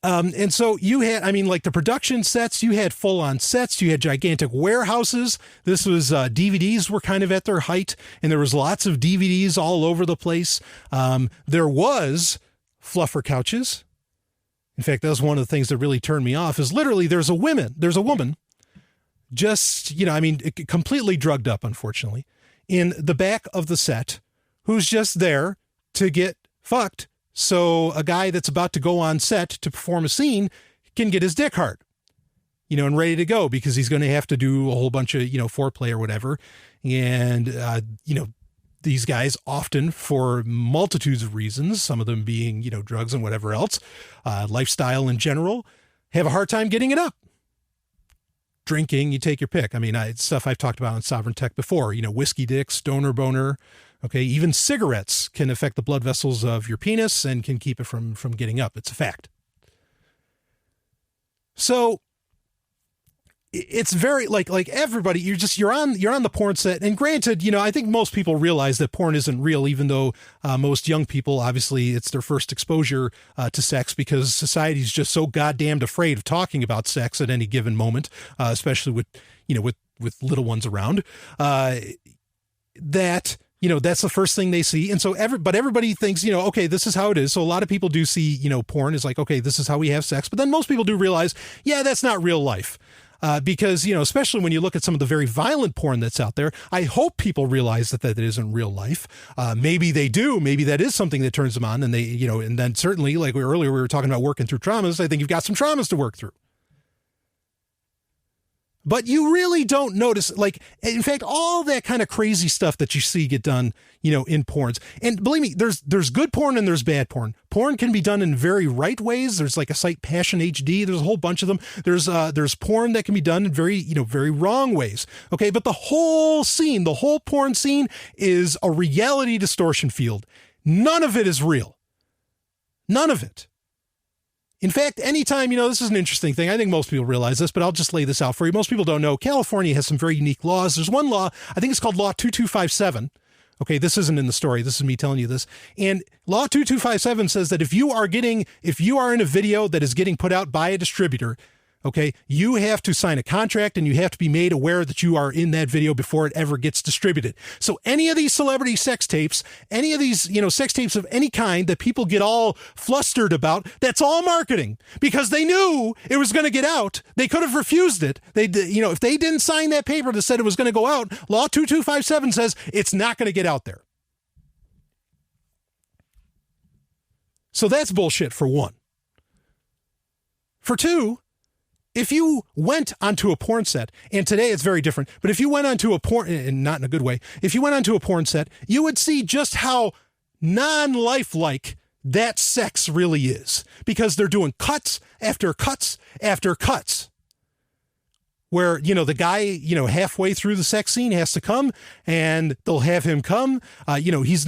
And so you had, the production sets, you had full on sets, you had gigantic warehouses. This was, DVDs were kind of at their height, and there was lots of DVDs all over the place. There was fluffer couches. In fact, that was one of the things that really turned me off, is literally there's a woman just, completely drugged up, unfortunately, in the back of the set, who's just there to get fucked. So a guy that's about to go on set to perform a scene can get his dick hard, and ready to go, because he's going to have to do a whole bunch of, foreplay or whatever. And, these guys often, for multitudes of reasons, some of them being, drugs and whatever else, lifestyle in general, have a hard time getting it up. Drinking, you take your pick. It's stuff I've talked about on Sovereign Tech before, whiskey dick, stoner boner. Okay. Even cigarettes can affect the blood vessels of your penis and can keep it from getting up. It's a fact. So it's very like everybody, you're on the porn set. And granted, I think most people realize that porn isn't real, even though most young people, obviously it's their first exposure to sex, because society's just so goddamned afraid of talking about sex at any given moment, especially with little ones around, that That's the first thing they see. And so everybody thinks, okay, this is how it is. So a lot of people do see, porn is like, okay, this is how we have sex. But then most people do realize, yeah, that's not real life. Because, especially when you look at some of the very violent porn that's out there, I hope people realize that isn't real life. Maybe they do. Maybe that is something that turns them on. And they, and then certainly, like earlier we were talking about working through traumas, I think you've got some traumas to work through. But you really don't notice, in fact, all that kind of crazy stuff that you see get done, in porns. And believe me, there's good porn and there's bad porn. Porn can be done in very right ways. There's like a site Passion HD. There's a whole bunch of them. There's porn that can be done in very, very wrong ways. Okay. But the whole porn scene is a reality distortion field. None of it is real. None of it. In fact, anytime, this is an interesting thing. I think most people realize this, but I'll just lay this out for you. Most people don't know. California has some very unique laws. There's one law, I think it's called Law 2257. Okay, this isn't in the story. This is me telling you this. And Law 2257 says that if you are in a video that is getting put out by a distributor, okay, you have to sign a contract and you have to be made aware that you are in that video before it ever gets distributed. So any of these celebrity sex tapes, any of these, sex tapes of any kind that people get all flustered about, that's all marketing because they knew it was going to get out. They could have refused it. If they didn't sign that paper that said it was going to go out, Law 2257 says it's not going to get out there. So that's bullshit for one. For two, if you went onto a porn set, and today it's very different, but if you went onto a porn, and not in a good way, if you went onto a porn set, you would see just how non-lifelike that sex really is. Because they're doing cuts after cuts after cuts. Where, the guy, halfway through the sex scene has to come, and they'll have him come. He's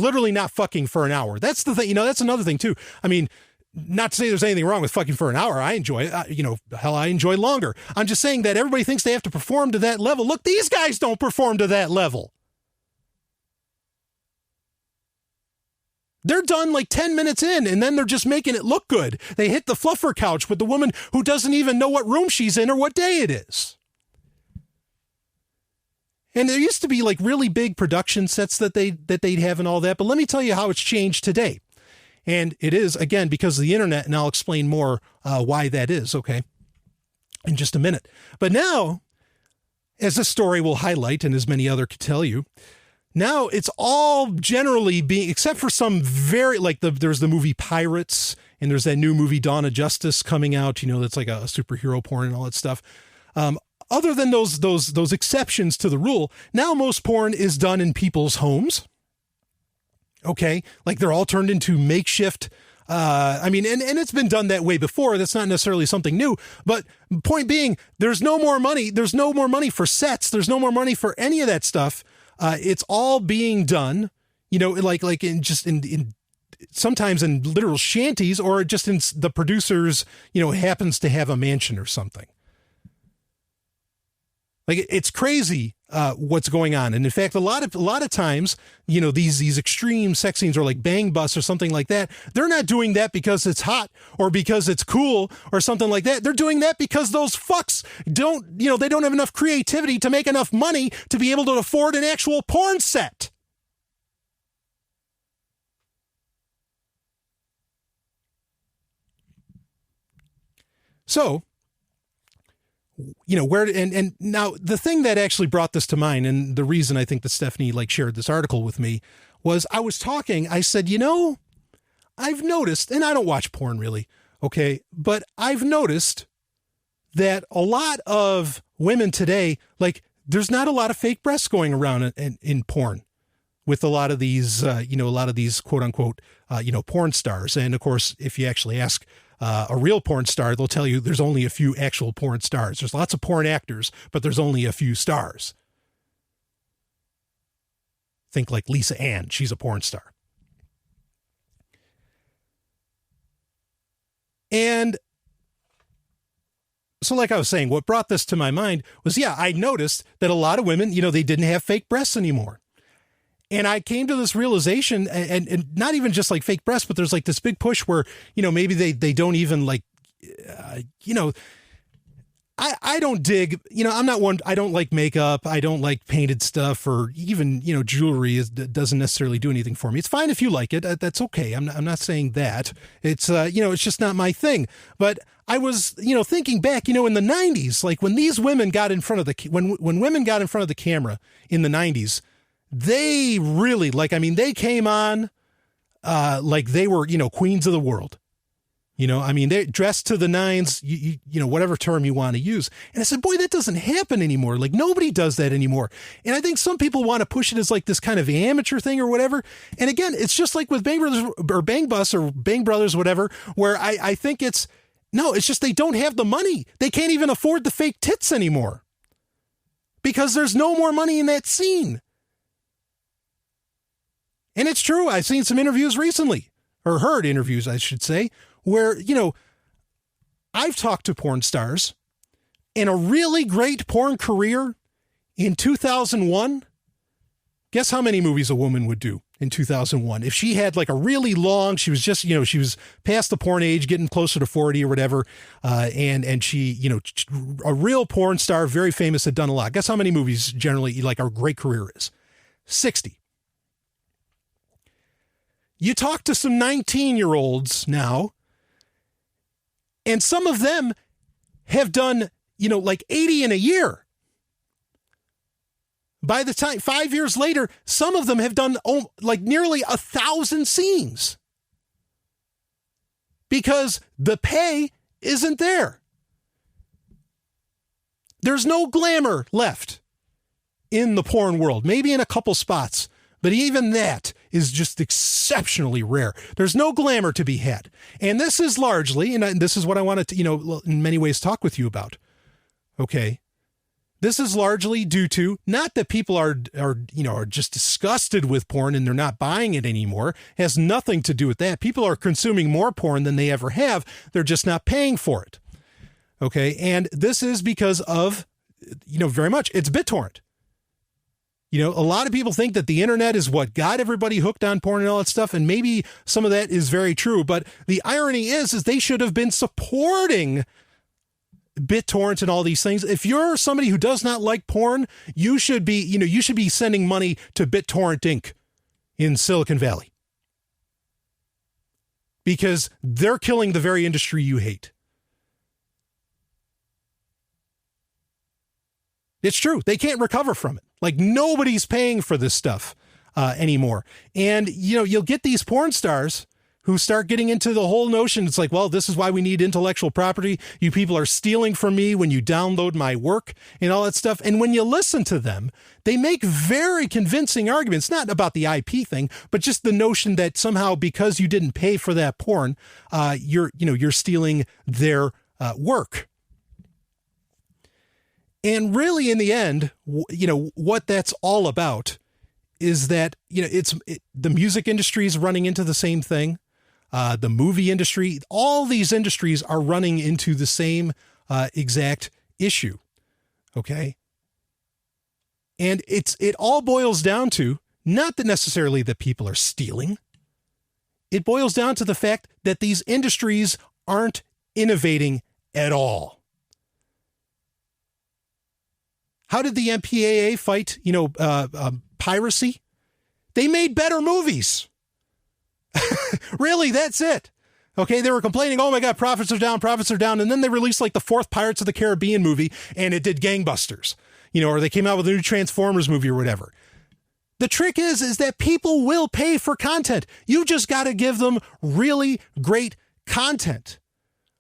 literally not fucking for an hour. That's the thing, that's another thing too. I mean, not to say there's anything wrong with fucking for an hour. I enjoy it. I enjoy longer. I'm just saying that everybody thinks they have to perform to that level. Look, these guys don't perform to that level. They're done like 10 minutes in, and then they're just making it look good. They hit the fluffer couch with the woman who doesn't even know what room she's in or what day it is. And there used to be like really big production sets that they'd have and all that. But let me tell you how it's changed today. And it is, again, because of the internet, and I'll explain more why that is, okay, in just a minute. But now, as this story will highlight, and as many other could tell you, now it's all generally being, except for some very, there's the movie Pirates, and there's that new movie Dawn of Justice coming out, that's like a superhero porn and all that stuff. Other than those exceptions to the rule, now most porn is done in people's homes. Okay, like they're all turned into makeshift. And it's been done that way before. That's not necessarily something new. But point being, there's no more money. There's no more money for sets. There's no more money for any of that stuff. It's all being done, in sometimes in literal shanties, or just in the producers, happens to have a mansion or something. Like it's crazy what's going on. And in fact, a lot of times, these extreme sex scenes or like bang busts or something like that, they're not doing that because it's hot or because it's cool or something like that. They're doing that because those fucks they don't have enough creativity to make enough money to be able to afford an actual porn set. So, and now the thing that actually brought this to mind, and the reason I think that Stephanie shared this article with me, was I said, I've noticed, and I don't watch porn really, okay, but I've noticed that a lot of women today, there's not a lot of fake breasts going around in porn with a lot of these, quote unquote, porn stars. And of course, if you actually ask a real porn star, they'll tell you there's only a few actual porn stars. There's lots of porn actors, but there's only a few stars. Think like Lisa Ann. She's a porn star. And so like I was saying, what brought this to my mind was, I noticed that a lot of women, they didn't have fake breasts anymore. And I came to this realization, and not even just like fake breasts, but there's this big push where, maybe they don't even I don't dig, I'm not one, I don't like makeup. I don't like painted stuff, or even, jewelry doesn't necessarily do anything for me. It's fine if you like it. That's okay. I'm not saying that. It's, it's just not my thing. But I was, thinking back, in the 90s, like when these women got in front of when women got in front of the camera in the 90s, they really, they came on like they were, queens of the world. They're dressed to the nines, whatever term you want to use. And I said, boy, that doesn't happen anymore. Like, nobody does that anymore. And I think some people want to push it as like this kind of amateur thing or whatever. And again, it's just like with Bang Brothers or Bang Bus or Bang Brothers, whatever, where I think it's just they don't have the money. They can't even afford the fake tits anymore because there's no more money in that scene. And it's true. I've seen some interviews recently, or heard interviews, I should say, where, I've talked to porn stars, and a really great porn career in 2001. Guess how many movies a woman would do in 2001? If she had like a really long, she was just, she was past the porn age, getting closer to 40 or whatever. And she, a real porn star, very famous, had done a lot. Guess how many movies generally like a great career is? 60. You talk to some 19-year-olds now, and some of them have done, like 80 in a year. By the time, 5 years later, some of them have done like nearly 1,000 scenes because the pay isn't there. There's no glamour left in the porn world, maybe in a couple spots. But even that is just exceptionally rare. There's no glamour to be had. And this is largely, and this is what I wanted to, in many ways talk with you about. Okay. This is largely due to not that people are just disgusted with porn and they're not buying it anymore. It has nothing to do with that. People are consuming more porn than they ever have. They're just not paying for it. Okay. And this is because of, very much it's BitTorrent. A lot of people think that the internet is what got everybody hooked on porn and all that stuff. And maybe some of that is very true. But the irony is they should have been supporting BitTorrent and all these things. If you're somebody who does not like porn, you should be sending money to BitTorrent Inc. in Silicon Valley. Because they're killing the very industry you hate. It's true. They can't recover from it. Like, nobody's paying for this stuff anymore. And, you'll get these porn stars who start getting into the whole notion. It's like, well, this is why we need intellectual property. You people are stealing from me when you download my work and all that stuff. And when you listen to them, they make very convincing arguments, not about the IP thing, but just the notion that somehow because you didn't pay for that porn, you're stealing their work. And really, in the end, what that's all about is that, the music industry is running into the same thing. The movie industry, all these industries are running into the same exact issue. Okay. And it all boils down to not that necessarily that people are stealing. It boils down to the fact that these industries aren't innovating at all. How did the MPAA fight, piracy? They made better movies. Really, that's it. Okay, they were complaining, oh my God, profits are down. And then they released like the fourth Pirates of the Caribbean movie and it did gangbusters, or they came out with a new Transformers movie or whatever. The trick is that people will pay for content. You just got to give them really great content.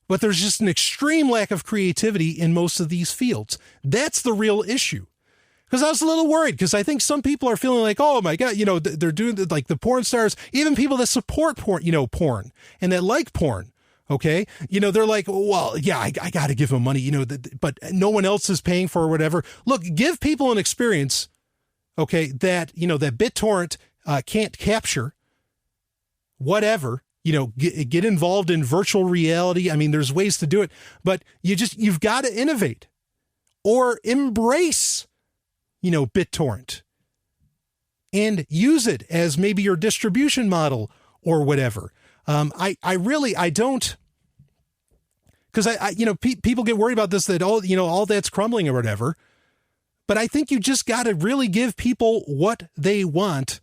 But there's just an extreme lack of creativity in most of these fields. That's the real issue. Because I was a little worried because I think some people are feeling like, oh my God, they're doing like the porn stars, even people that support porn, porn and that like porn. Okay. They're like, well, yeah, I got to give them money, but no one else is paying for or whatever. Look, give people an experience. Okay. That, that BitTorrent can't capture whatever. Get involved in virtual reality. I mean, there's ways to do it, but you've got to innovate or embrace, BitTorrent and use it as maybe your distribution model or whatever. I don't because people get worried about this, that all that's crumbling or whatever. But I think you just got to really give people what they want,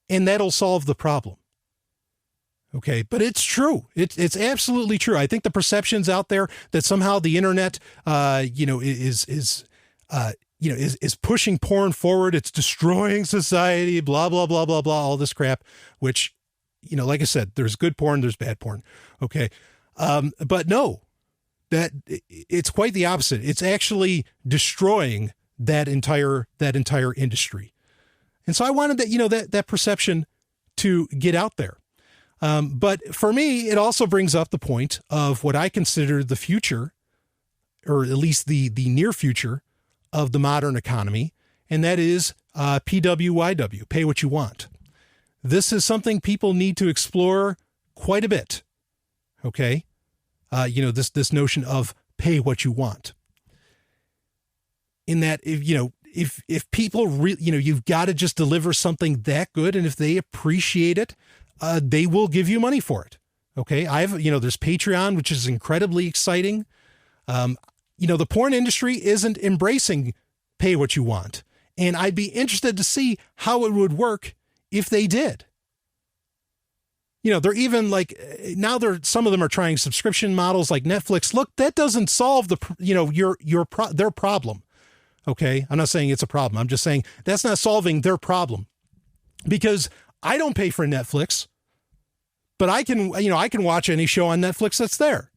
and that'll solve the problem. Okay, but it's true. It's absolutely true. I think the perceptions out there that somehow the internet, is pushing porn forward. It's destroying society. Blah blah blah blah blah. All this crap, which, like I said, there's good porn, there's bad porn. Okay, but no, that it's quite the opposite. It's actually destroying that entire industry. And so I wanted that perception to get out there. But for me, it also brings up the point of what I consider the future, or at least the near future of the modern economy. And that is PWYW, pay what you want. This is something people need to explore quite a bit. Okay. This notion of pay what you want. In that, if people really, you've got to just deliver something that good. And if they appreciate it, they will give you money for it. Okay. There's Patreon, which is incredibly exciting. The porn industry isn't embracing pay what you want. And I'd be interested to see how it would work if they did. They're even some of them are trying subscription models like Netflix. Look, that doesn't solve their problem. Okay. I'm not saying it's a problem. I'm just saying that's not solving their problem, because I don't pay for Netflix, but I can watch any show on Netflix that's there.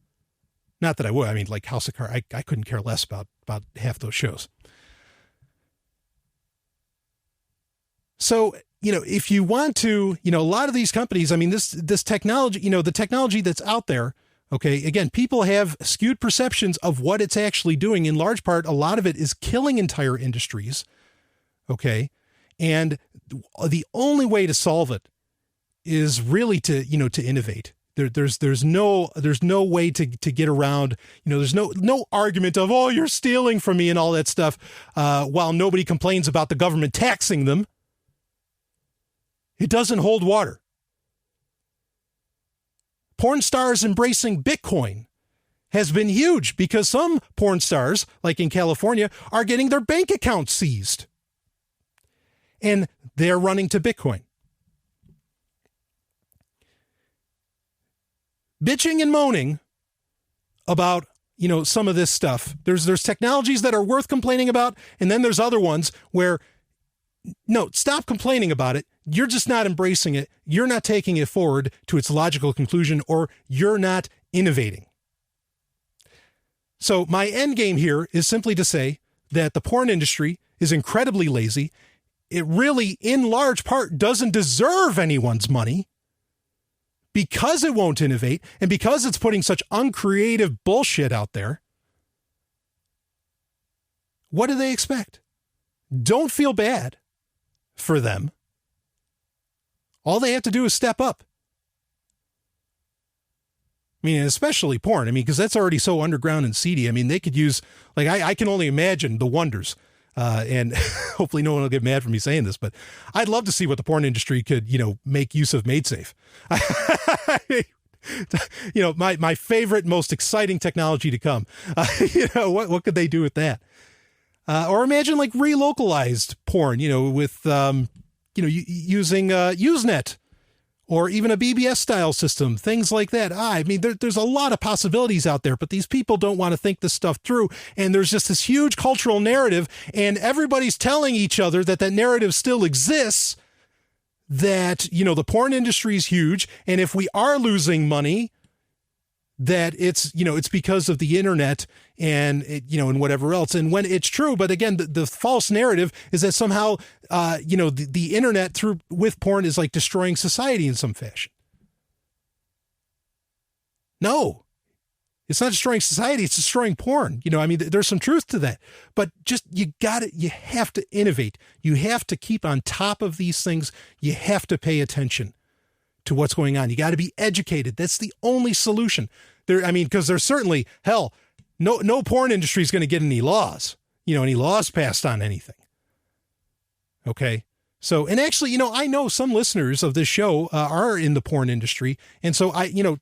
Not that I would. I mean, like House of Cards, I couldn't care less about half those shows. So, if you want to, a lot of these companies, I mean, this technology, the technology that's out there, okay, again, people have skewed perceptions of what it's actually doing. In large part, a lot of it is killing entire industries. Okay. And the only way to solve it is really to innovate. There's no way to get around, there's no argument of, oh, you're stealing from me and all that stuff, while nobody complains about the government taxing them. It doesn't hold water. Porn stars embracing Bitcoin has been huge, because some porn stars, like in California, are getting their bank accounts seized. And they're running to Bitcoin. Bitching and moaning about, some of this stuff. There's technologies that are worth complaining about, and then there's other ones where, no, stop complaining about it. You're just not embracing it. You're not taking it forward to its logical conclusion, or you're not innovating. So my end game here is simply to say that the porn industry is incredibly lazy. It really, in large part, doesn't deserve anyone's money, because it won't innovate, and because it's putting such uncreative bullshit out there. What do they expect? Don't feel bad for them. All they have to do is step up. I mean, especially porn. I mean, because that's already so underground and seedy. I mean, they could use, I can only imagine the wonders. And hopefully no one will get mad for me saying this, but I'd love to see what the porn industry could, make use of MaidSafe. My favorite, most exciting technology to come. What could they do with that? Or imagine relocalized porn, with, using Usenet, or even a BBS style system, things like that. I mean, there's a lot of possibilities out there, but these people don't want to think this stuff through. And there's just this huge cultural narrative, and everybody's telling each other that narrative still exists, that, the porn industry is huge. And if we are losing money, that it's because of the internet and, and whatever else. And when it's true, but again, the false narrative is that somehow, the internet with porn is destroying society in some fashion. No, it's not destroying society. It's destroying porn. There's some truth to that, but just, you have to innovate. You have to keep on top of these things. You have to pay attention to what's going on. You got to be educated. That's the only solution there. I mean, because there's certainly, no porn industry is going to get any laws, any laws passed on anything. Okay. So, and actually, I know some listeners of this show are in the porn industry. And so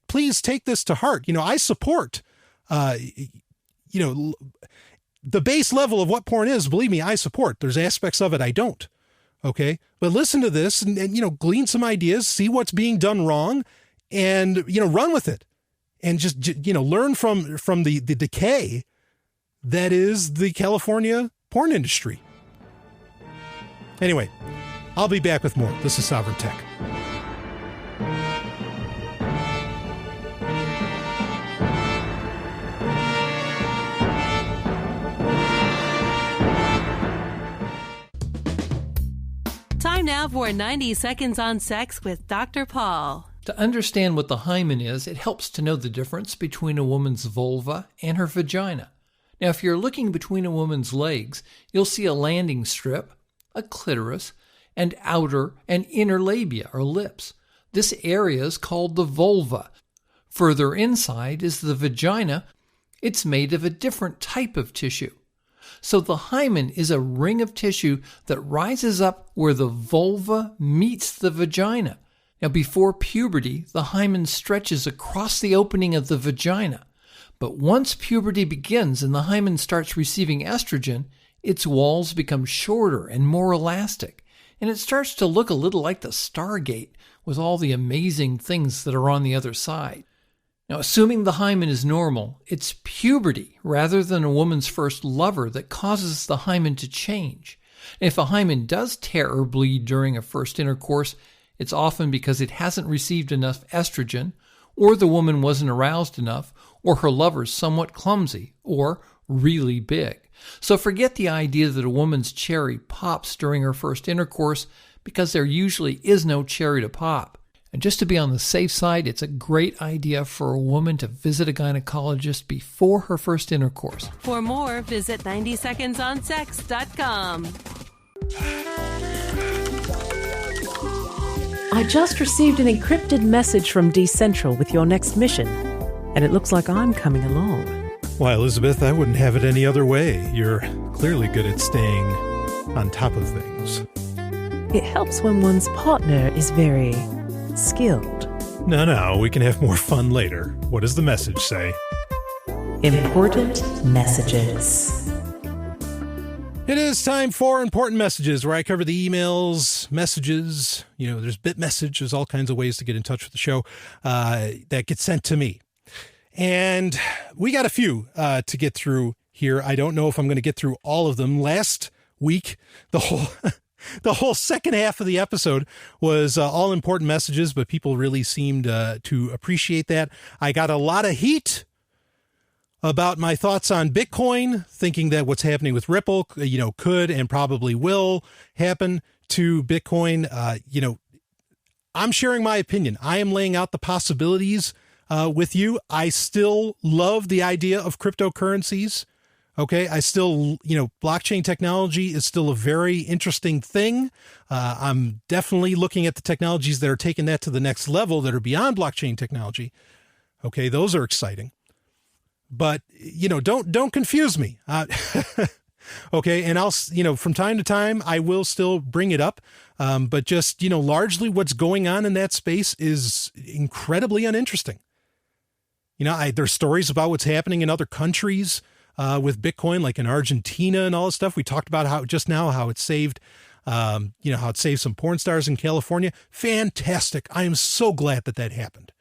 please take this to heart. I support, the base level of what porn is. Believe me, I support. There's aspects of it I don't. Okay. But listen to this and glean some ideas, see what's being done wrong and, run with it and just, learn from the decay that is the California porn industry. Anyway, I'll be back with more. This is Sovryn Tech. Time now for 90 Seconds on Sex with Dr. Paul. To understand what the hymen is, it helps to know the difference between a woman's vulva and her vagina. Now, if you're looking between a woman's legs, you'll see a landing strip, a clitoris, and outer and inner labia or lips. This area is called the vulva. Further inside is the vagina. It's made of a different type of tissue. So the hymen is a ring of tissue that rises up where the vulva meets the vagina. Now, before puberty, the hymen stretches across the opening of the vagina. But once puberty begins and the hymen starts receiving estrogen, its walls become shorter and more elastic, and it starts to look a little like the Stargate with all the amazing things that are on the other side. Now, assuming the hymen is normal, it's puberty rather than a woman's first lover that causes the hymen to change. And if a hymen does tear or bleed during a first intercourse, it's often because it hasn't received enough estrogen, or the woman wasn't aroused enough, or her lover's somewhat clumsy, or really big. So forget the idea that a woman's cherry pops during her first intercourse, because there usually is no cherry to pop. And just to be on the safe side, it's a great idea for a woman to visit a gynecologist before her first intercourse. For more, visit 90secondsonsex.com. I just received an encrypted message from D-Central with your next mission, and it looks like I'm coming along. Why, Elizabeth, I wouldn't have it any other way. You're clearly good at staying on top of things. It helps when one's partner is very skilled. No, we can have more fun later. What does the message say? Important messages. It is time for Important Messages, where I cover the emails, messages, there's bit message, there's all kinds of ways to get in touch with the show that get sent to me. And we got a few to get through here. I don't know if I'm going to get through all of them. Last week, the whole second half of the episode was all important messages, but people really seemed to appreciate that. I got a lot of heat about my thoughts on Bitcoin, thinking that what's happening with Ripple, could and probably will happen to Bitcoin. I'm sharing my opinion. I am laying out the possibilities with you. I still love the idea of cryptocurrencies. Okay. I still, blockchain technology is still a very interesting thing. I'm definitely looking at the technologies that are taking that to the next level that are beyond blockchain technology. Okay. Those are exciting. But, don't confuse me. Okay. And I'll, from time to time, I will still bring it up. But just, largely what's going on in that space is incredibly uninteresting. There's stories about what's happening in other countries with Bitcoin, like in Argentina and all this stuff. We talked about how it saved, how it saved some porn stars in California. Fantastic. I am so glad that happened.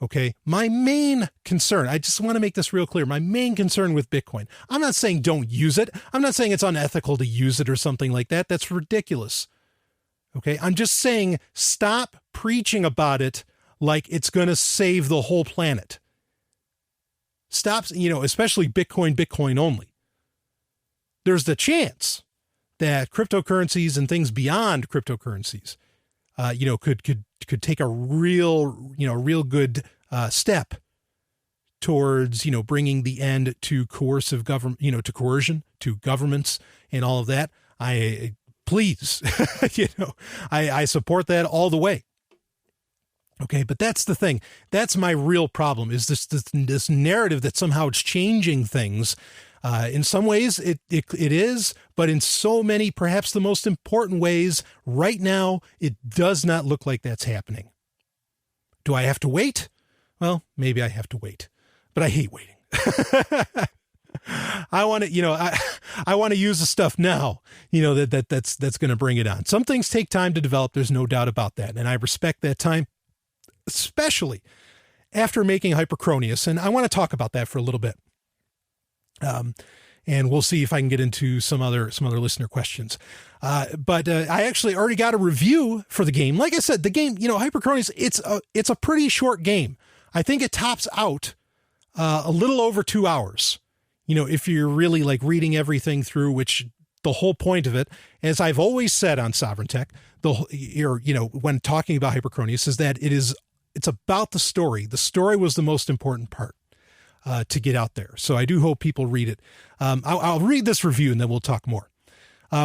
Okay. My main concern, I just want to make this real clear. My main concern with Bitcoin, I'm not saying don't use it. I'm not saying it's unethical to use it or something like that. That's ridiculous. Okay. I'm just saying stop preaching about it like it's going to save the whole planet. Stop, especially Bitcoin only. There's the chance that cryptocurrencies and things beyond cryptocurrencies, could take a real good step towards, bringing the end to coercive government, to coercion, to governments and all of that. I support that all the way. Okay. But that's the thing. That's my real problem is this narrative that somehow it's changing things. In some ways it is, but in so many, perhaps the most important ways, right now, it does not look like that's happening. Do I have to wait? Well, maybe I have to wait, but I hate waiting. I want to, I want to use the stuff now, that's going to bring it on. Some things take time to develop. There's no doubt about that. And I respect that time, especially after making HYPERCRONIUS. And I want to talk about that for a little bit. And we'll see if I can get into some other listener questions. But I actually already got a review for the game. Like I said, the game, HYPERCRONIUS, it's a pretty short game. I think it tops out a little over 2 hours. If you're really like reading everything through, which the whole point of it, as I've always said on Sovryn Tech, when talking about HYPERCRONIUS, is that it's about the story. The story was the most important part to get out there. So I do hope people read it. I'll read this review and then we'll talk more.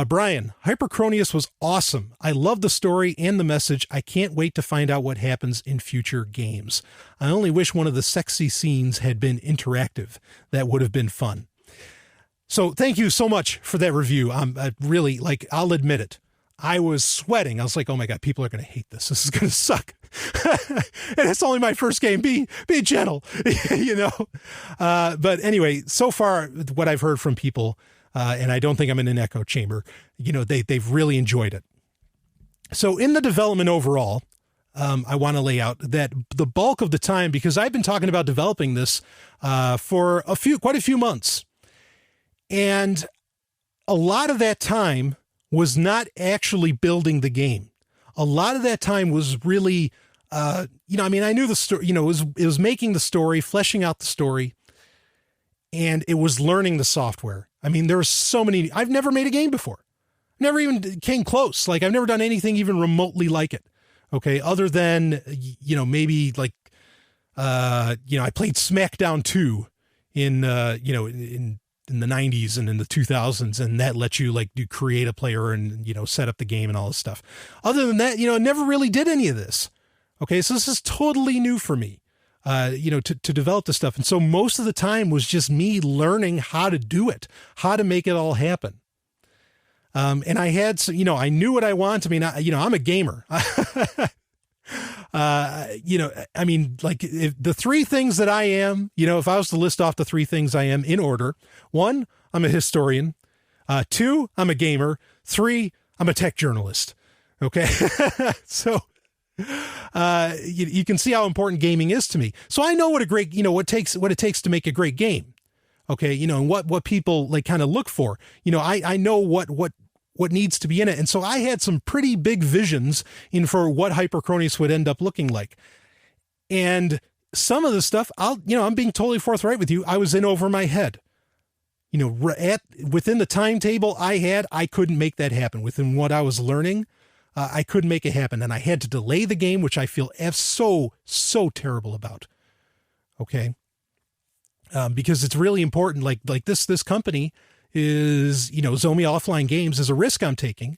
Brian, HYPERCRONIUS was awesome. I love the story and the message. I can't wait to find out what happens in future games. I only wish one of the sexy scenes had been interactive. That would have been fun. So thank you so much for that review. I really, I'll admit it. I was sweating. I was like, oh my God, people are going to hate this. This is going to suck. And it's only my first game. Be gentle, But anyway, so far, what I've heard from people, and I don't think I'm in an echo chamber, they've really enjoyed it. So in the development overall, I want to lay out that the bulk of the time, because I've been talking about developing this for quite a few months. And a lot of that time was not actually building the game. A lot of that time was really, I knew the story, it was making the story, fleshing out the story, and it was learning the software. I mean, there were so many, I've never made a game before. Never even came close. I've never done anything even remotely like it. Okay. Other than, maybe I played SmackDown 2 in the 90s and in the 2000s, and that lets you create a player and, set up the game and all this stuff. Other than that, I never really did any of this. Okay. So this is totally new for me, to develop this stuff. And so most of the time was just me learning how to do it, how to make it all happen. And I had, I knew what I want. I mean, I'm a gamer. If the three things that I am, if I was to list off the three things I am in order: 1, I'm a historian. 2, I'm a gamer. 3, I'm a tech journalist. Okay. So, you can see how important gaming is to me. So I know what a great, what it takes to make a great game. Okay. And what people kind of look for, I know what needs to be in it. And so I had some pretty big visions for what HYPERCRONIUS would end up looking like. And some of the stuff I'm being totally forthright with you. I was in over my head, within the timetable I couldn't make that happen. Within what I was learning, I couldn't make it happen. And I had to delay the game, which I feel so terrible about. Okay. Because it's really important. Like this company is, Zomia Offline Games is a risk I'm taking,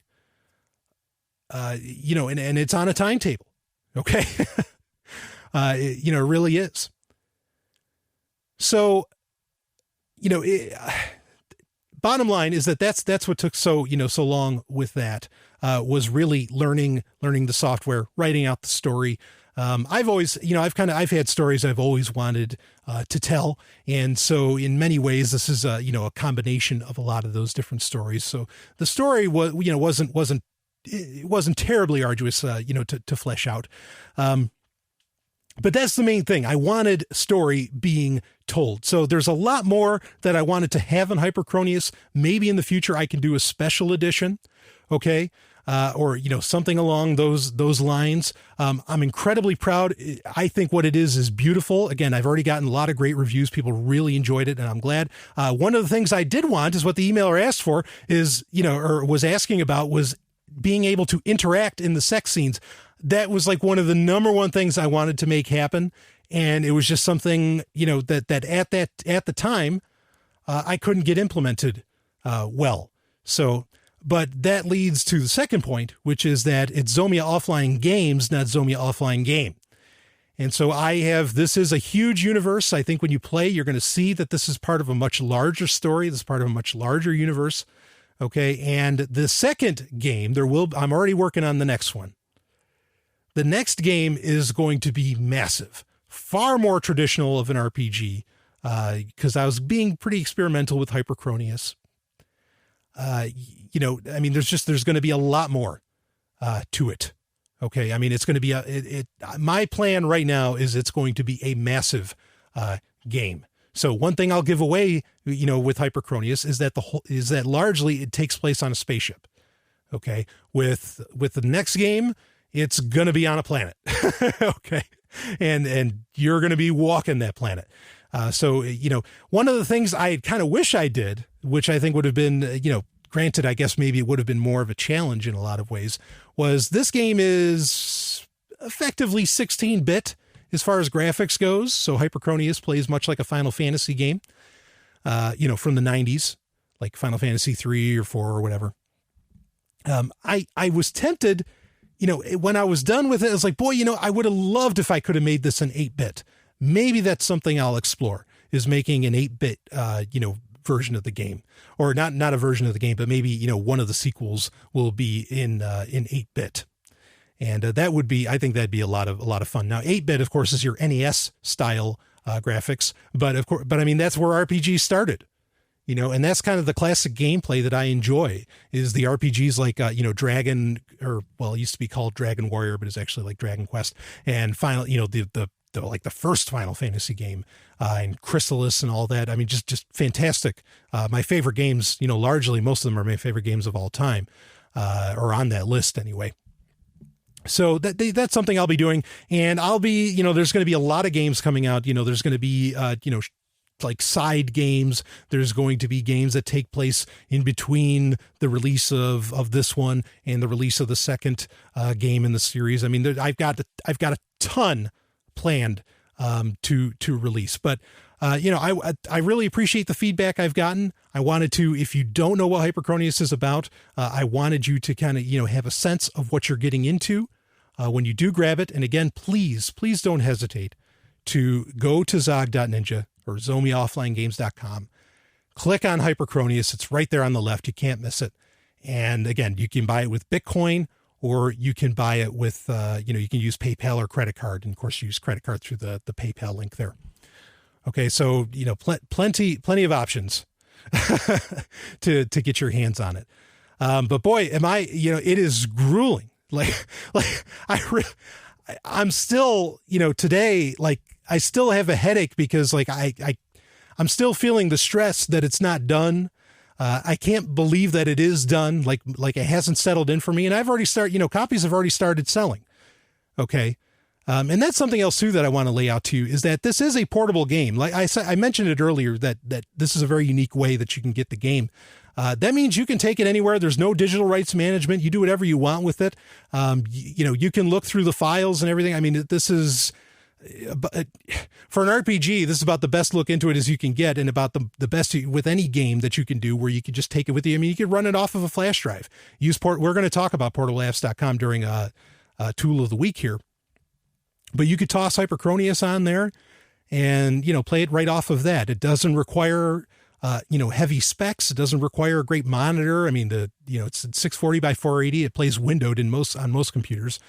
and it's on a timetable. Okay. It really is. So, bottom line is that's what took so long with that, was really learning the software, writing out the story. I've always, I've had stories I've always wanted to tell. And so in many ways, this is a combination of a lot of those different stories. So the story was, wasn't terribly arduous, to flesh out. But that's the main thing. I wanted story being told. So there's a lot more that I wanted to have in HYPERCRONIUS. Maybe in the future I can do a special edition. Okay. Or, something along those lines. I'm incredibly proud. I think what it is beautiful. Again, I've already gotten a lot of great reviews. People really enjoyed it, and I'm glad. One of the things I did want is what the emailer asked for is, or was asking about, was being able to interact in the sex scenes. That was one of the number one things I wanted to make happen. And it was just something, that at the time, I couldn't get implemented, well. So, but that leads to the second point, which is that it's Zomia Offline Games, not Zomia Offline Game. And so this is a huge universe. I think when you play, you're going to see that this is part of a much larger story. This is part of a much larger universe. Okay. And the second game, I'm already working on the next one. The next game is going to be massive, far more traditional of an RPG, because I was being pretty experimental with HYPERCRONIUS. There's going to be a lot more to it. Okay. I mean, it's going to be my plan right now is it's going to be a massive game. So one thing I'll give away, with HYPERCRONIUS is that largely it takes place on a spaceship. Okay. With the next game, it's going to be on a planet. Okay. And you're going to be walking that planet. So one of the things I kind of wish I did, which I think would have been, granted, I guess maybe it would have been more of a challenge in a lot of ways, was this game is effectively 16-bit as far as graphics goes. So HYPERCRONIUS plays much like a Final Fantasy game, from the 90s, like Final Fantasy 3 or 4 or whatever. I was tempted, when I was done with it, I was like, boy, I would have loved if I could have made this an 8-bit. Maybe that's something I'll explore, is making an 8-bit, version of the game, or not a version of the game, but maybe, one of the sequels will be in 8-bit. And that would be, I think that'd be a lot of fun. Now, 8-bit, of course, is your NES style graphics, but I mean, that's where RPGs started, and that's kind of the classic gameplay that I enjoy, is the RPGs like, Dragon, or, well, it used to be called Dragon Warrior, but it's actually like Dragon Quest, and final, the first Final Fantasy game, and Chrysalis and all that. I mean, just fantastic. My favorite games, largely most of them are my favorite games of all time, or on that list anyway. So that's something I'll be doing, and I'll be, there's going to be a lot of games coming out. There's going to be, like side games. There's going to be games that take place in between the release of this one and the release of the second game in the series. I mean, I've got a ton planned to release, but I really appreciate the feedback I've gotten. I wanted to, if you don't know what HYPERCRONIUS is about, I wanted you to kind of have a sense of what you're getting into when you do grab it. And again, please don't hesitate to go to zog.ninja or zomiaofflinegames.com, click on HYPERCRONIUS. It's right there on the left. You can't miss it. And again, you can buy it with Bitcoin, or you can buy it with, you can use PayPal or credit card. And of course, you use credit card through the PayPal link there. Okay. So, plenty of options to get your hands on it. But boy, it is grueling. I'm still, today, I still have a headache because I'm still feeling the stress that it's not done. I can't believe that it is done. Like it hasn't settled in for me. And I've already copies have already started selling. Okay. And that's something else too that I want to lay out to you, is that this is a portable game. Like I mentioned it earlier, that this is a very unique way that you can get the game. That means you can take it anywhere. There's no digital rights management. You do whatever you want with it. You can look through the files and everything. I mean, this is, for an RPG, this is about the best look into it as you can get, and about the best with any game that you can do, where you can just take it with you. I mean, you can run it off of a flash drive. We're going to talk about portableapps.com during a tool of the week here, but you could toss HYPERCRONIUS on there and, play it right off of that. It doesn't require, heavy specs. It doesn't require a great monitor. I mean, it's 640 by 480. It plays windowed on most computers.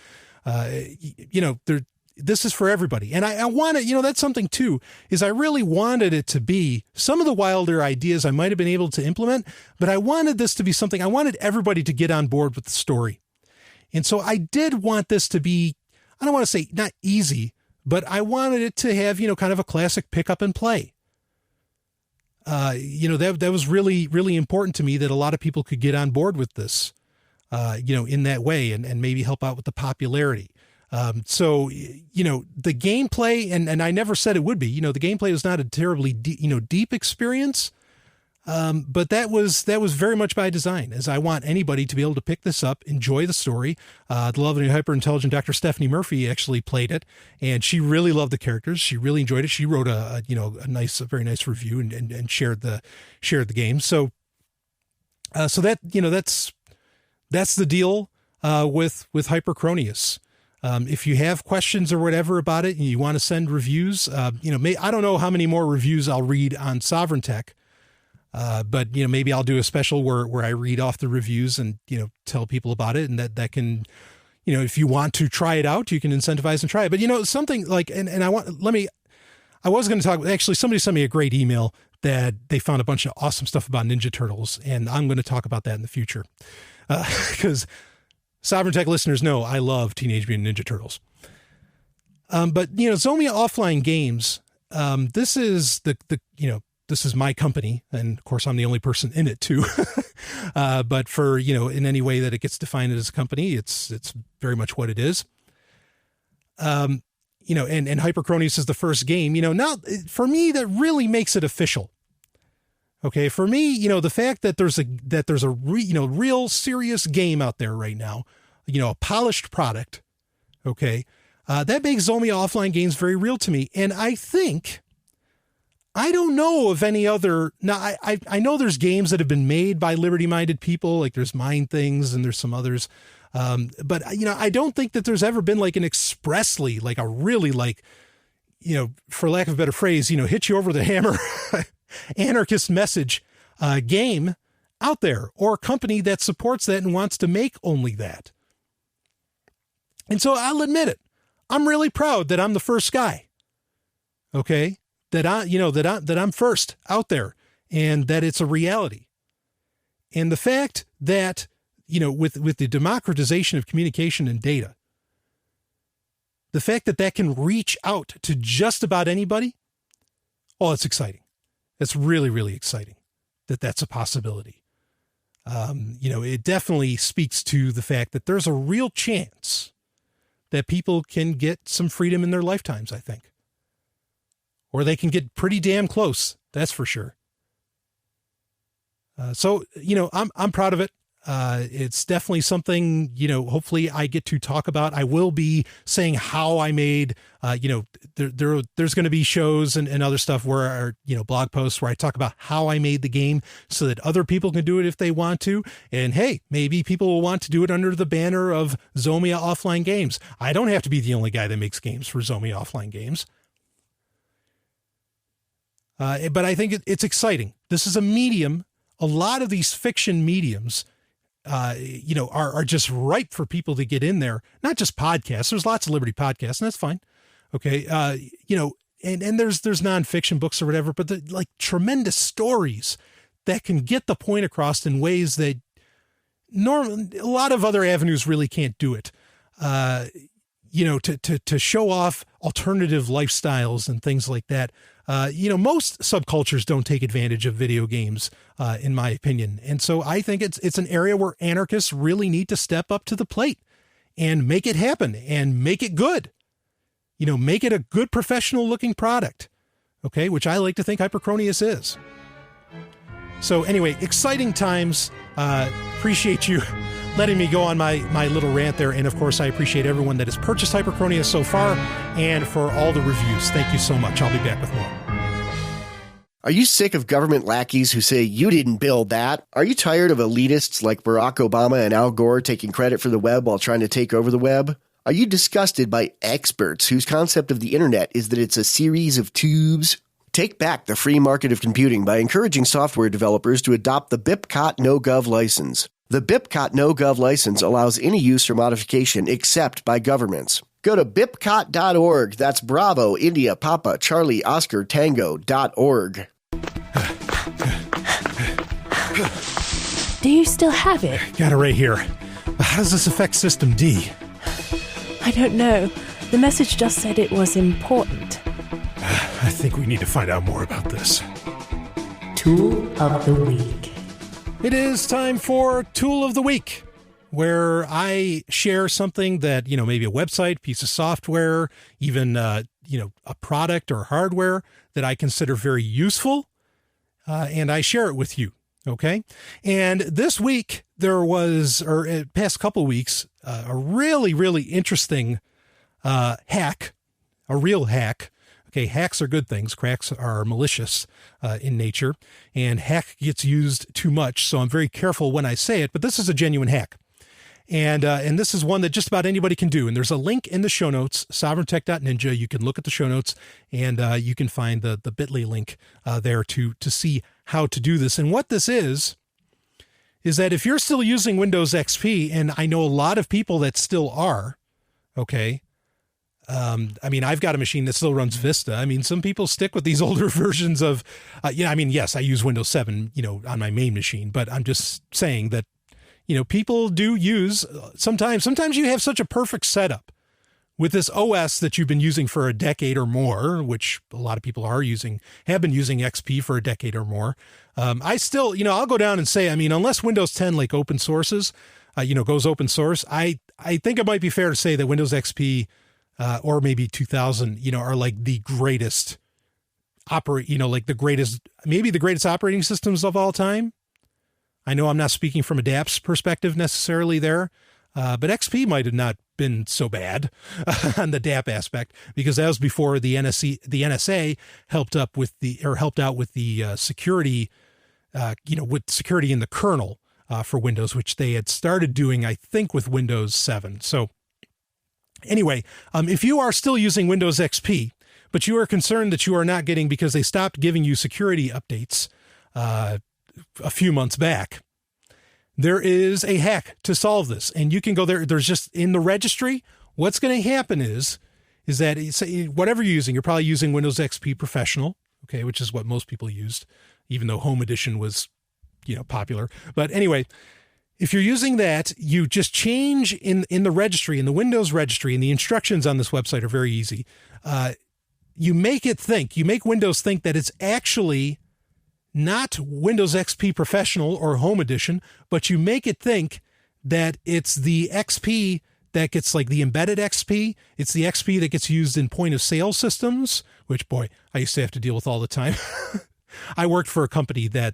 This is for everybody. And I want it, that's something too, is I really wanted it to be some of the wilder ideas I might have been able to implement, but I wanted this to be something, I wanted everybody to get on board with the story. And so I did want this to be, I don't want to say not easy, but I wanted it to have, kind of a classic pick up and play. That was really, really important to me, that a lot of people could get on board with this, in that way, and maybe help out with the popularity. So, the gameplay, and I never said it would be, the gameplay was not a terribly deep experience. But that was very much by design, as I want anybody to be able to pick this up, enjoy the story. The lovely, hyper intelligent Dr. Stephanie Murphy actually played it, and she really loved the characters. She really enjoyed it. She wrote a very nice review and shared the game. So that, that's the deal, with HYPERCRONIUS. If you have questions or whatever about it and you want to send reviews, I don't know how many more reviews I'll read on Sovryn Tech, but maybe I'll do a special where I read off the reviews and tell people about it, and that can, if you want to try it out, you can incentivize and try it. But something like, I was going to talk. Actually, somebody sent me a great email that they found a bunch of awesome stuff about Ninja Turtles, and I'm going to talk about that in the future because Sovryn Tech listeners know I love Teenage Mutant Ninja Turtles. But Zomia Offline Games, this is this is my company, and of course I'm the only person in it too. But for in any way that it gets defined as a company, it's very much what it is. And HYPERCRONIUS is the first game. Now for me that really makes it official. Okay, for me, the fact that there's a real serious game out there right now, a polished product, okay, that makes Zomia Offline Games very real to me. And I don't know of any other. Now, I know there's games that have been made by liberty-minded people, like there's Mind Things and there's some others. But I don't think that there's ever been like an expressly, like a really for lack of a better phrase, hit you over the hammer anarchist message game out there, or a company that supports that and wants to make only that. And so I'll admit it. I'm really proud that I'm the first guy. Okay. That I'm first out there and that it's a reality. And the fact that, with the democratization of communication and data, the fact that can reach out to just about anybody. Oh, it's exciting. It's really, really exciting that that's a possibility. It definitely speaks to the fact that there's a real chance that people can get some freedom in their lifetimes, I think. Or they can get pretty damn close. That's for sure. So I'm proud of it. It's definitely something, hopefully I get to talk about. I will be saying how I made, there's going to be shows and other stuff where, blog posts where I talk about how I made the game so that other people can do it if they want to. And hey, maybe people will want to do it under the banner of Zomia Offline Games. I don't have to be the only guy that makes games for Zomia Offline Games. But I think it's exciting. This is a medium. A lot of these fiction mediums, are just ripe for people to get in there. Not just podcasts. There's lots of Liberty podcasts, and that's fine. Okay. And there's nonfiction books or whatever, but tremendous stories that can get the point across in ways that a lot of other avenues really can't do it. To show off alternative lifestyles and things like that. Most subcultures don't take advantage of video games, in my opinion. And so I think it's an area where anarchists really need to step up to the plate and make it happen and make it good. Make it a good professional looking product. Okay. Which I like to think HYPERCRONIUS is. So anyway, exciting times. Appreciate you letting me go on my little rant there. And of course, I appreciate everyone that has purchased HYPERCRONIUS so far and for all the reviews. Thank you so much. I'll be back with more. Are you sick of government lackeys who say you didn't build that? Are you tired of elitists like Barack Obama and Al Gore taking credit for the web while trying to take over the web? Are you disgusted by experts whose concept of the internet is that it's a series of tubes? Take back the free market of computing by encouraging software developers to adopt the BIPCOT No-Gov license. The BIPCOT No-Gov license allows any use or modification except by governments. Go to bipcot.org. That's Bravo, India, Papa, Charlie, Oscar, Tango.org. Do you still have it? Got it right here. How does this affect System D? I don't know. The message just said it was important. I think we need to find out more about this. Tool of the Week. It is time for Tool of the Week, where I share something that, maybe a website, piece of software, even, a product or hardware that I consider very useful, and I share it with you. Okay. And this week there was, or past couple of weeks, a really, really interesting hack, a real hack. Okay, hacks are good things. Cracks are malicious in nature, and hack gets used too much, so I'm very careful when I say it, but this is a genuine hack. And this is one that just about anybody can do. And there's a link in the show notes, sovereigntech.ninja. You can look at the show notes and you can find the bit.ly link there to see how to do this. And what this is that if you're still using Windows XP, and I know a lot of people that still are, okay, I mean, I've got a machine that still runs Vista. I mean, some people stick with these older versions of, I mean, yes, I use Windows 7, on my main machine, but I'm just saying that, people do use sometimes you have such a perfect setup with this OS that you've been using for a decade or more, which a lot of people have been using XP for a decade or more. I still, I'll go down and say, I mean, unless Windows 10 like open sources, goes open source, I think it might be fair to say that Windows XP or maybe 2000, are like the greatest maybe the greatest operating systems of all time. I know I'm not speaking from a DApp's perspective necessarily there, but XP might have not been so bad on the DApp aspect, because that was before the NSA helped out with the security, with security in the kernel for Windows, which they had started doing, I think, with Windows 7. So anyway, if you are still using Windows XP, but you are concerned that you are not getting, because they stopped giving you security updates a few months back, there is a hack to solve this. And you can go there. There's just in the registry, what's going to happen is that whatever you're using, you're probably using Windows XP Professional, okay, which is what most people used, even though Home Edition was, popular. But anyway, if you're using that, you just change in the registry, in the Windows registry, and the instructions on this website are very easy. You make Windows think that it's actually not Windows XP Professional or Home Edition, but you make it think that it's the XP that gets like the embedded XP. It's the XP that gets used in point of sale systems, which, boy, I used to have to deal with all the time. I worked for a company that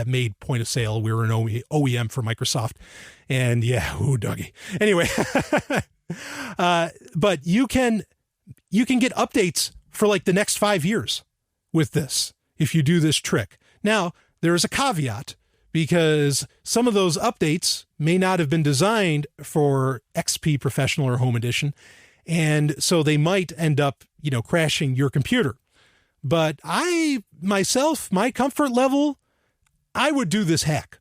made point of sale. We were an OEM for Microsoft, and yeah, ooh, doggy. Anyway, but you can get updates for like the next 5 years with this if you do this trick. Now, there is a caveat, because some of those updates may not have been designed for XP Professional or Home Edition, and so they might end up, crashing your computer. But my comfort level, I would do this hack,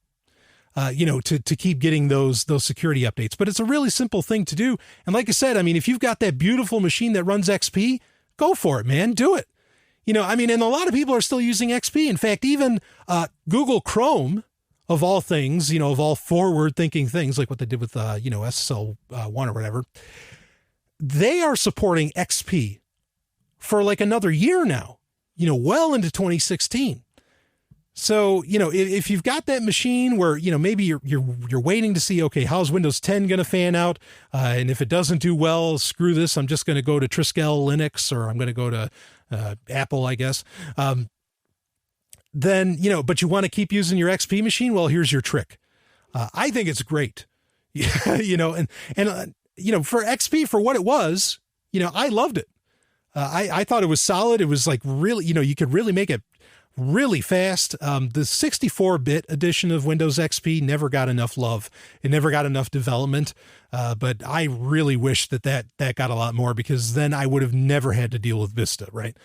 to keep getting those security updates. But it's a really simple thing to do. And like I said, I mean, if you've got that beautiful machine that runs XP, go for it, man. Do it. And a lot of people are still using XP. In fact, even Google Chrome, of all things, of all forward-thinking things, like what they did with, SSL 1 or whatever, they are supporting XP for like another year now, well into 2016. So, if you've got that machine where, maybe you're waiting to see, okay, how's Windows 10 going to fan out? And if it doesn't do well, screw this. I'm just going to go to Triskel Linux, or I'm going to go to Apple, I guess. Then, but you want to keep using your XP machine. Well, here's your trick. I think it's great, and for XP, for what it was, I loved it. I thought it was solid. It was like really, you could really make it really fast. The 64-bit edition of Windows XP never got enough love. It never got enough development. But I really wish that got a lot more, because then I would have never had to deal with Vista, right?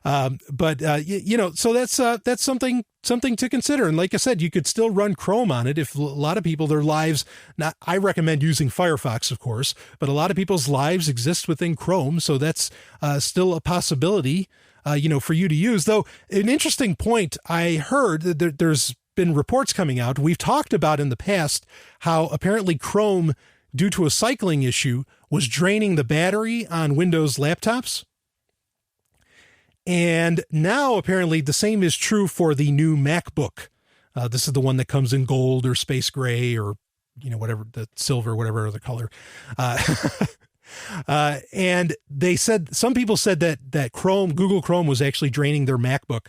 So that's something to consider. And like I said, you could still run Chrome on it. If a lot of people, their lives, I recommend using Firefox, of course, but a lot of people's lives exist within Chrome. So that's still a possibility, for you to use. Though an interesting point, I heard that there's been reports coming out. We've talked about in the past how apparently Chrome, due to a cycling issue, was draining the battery on Windows laptops. And now apparently the same is true for the new MacBook. This is the one that comes in gold or space gray or, whatever, the silver, whatever other color. And some people said that Google Chrome was actually draining their MacBook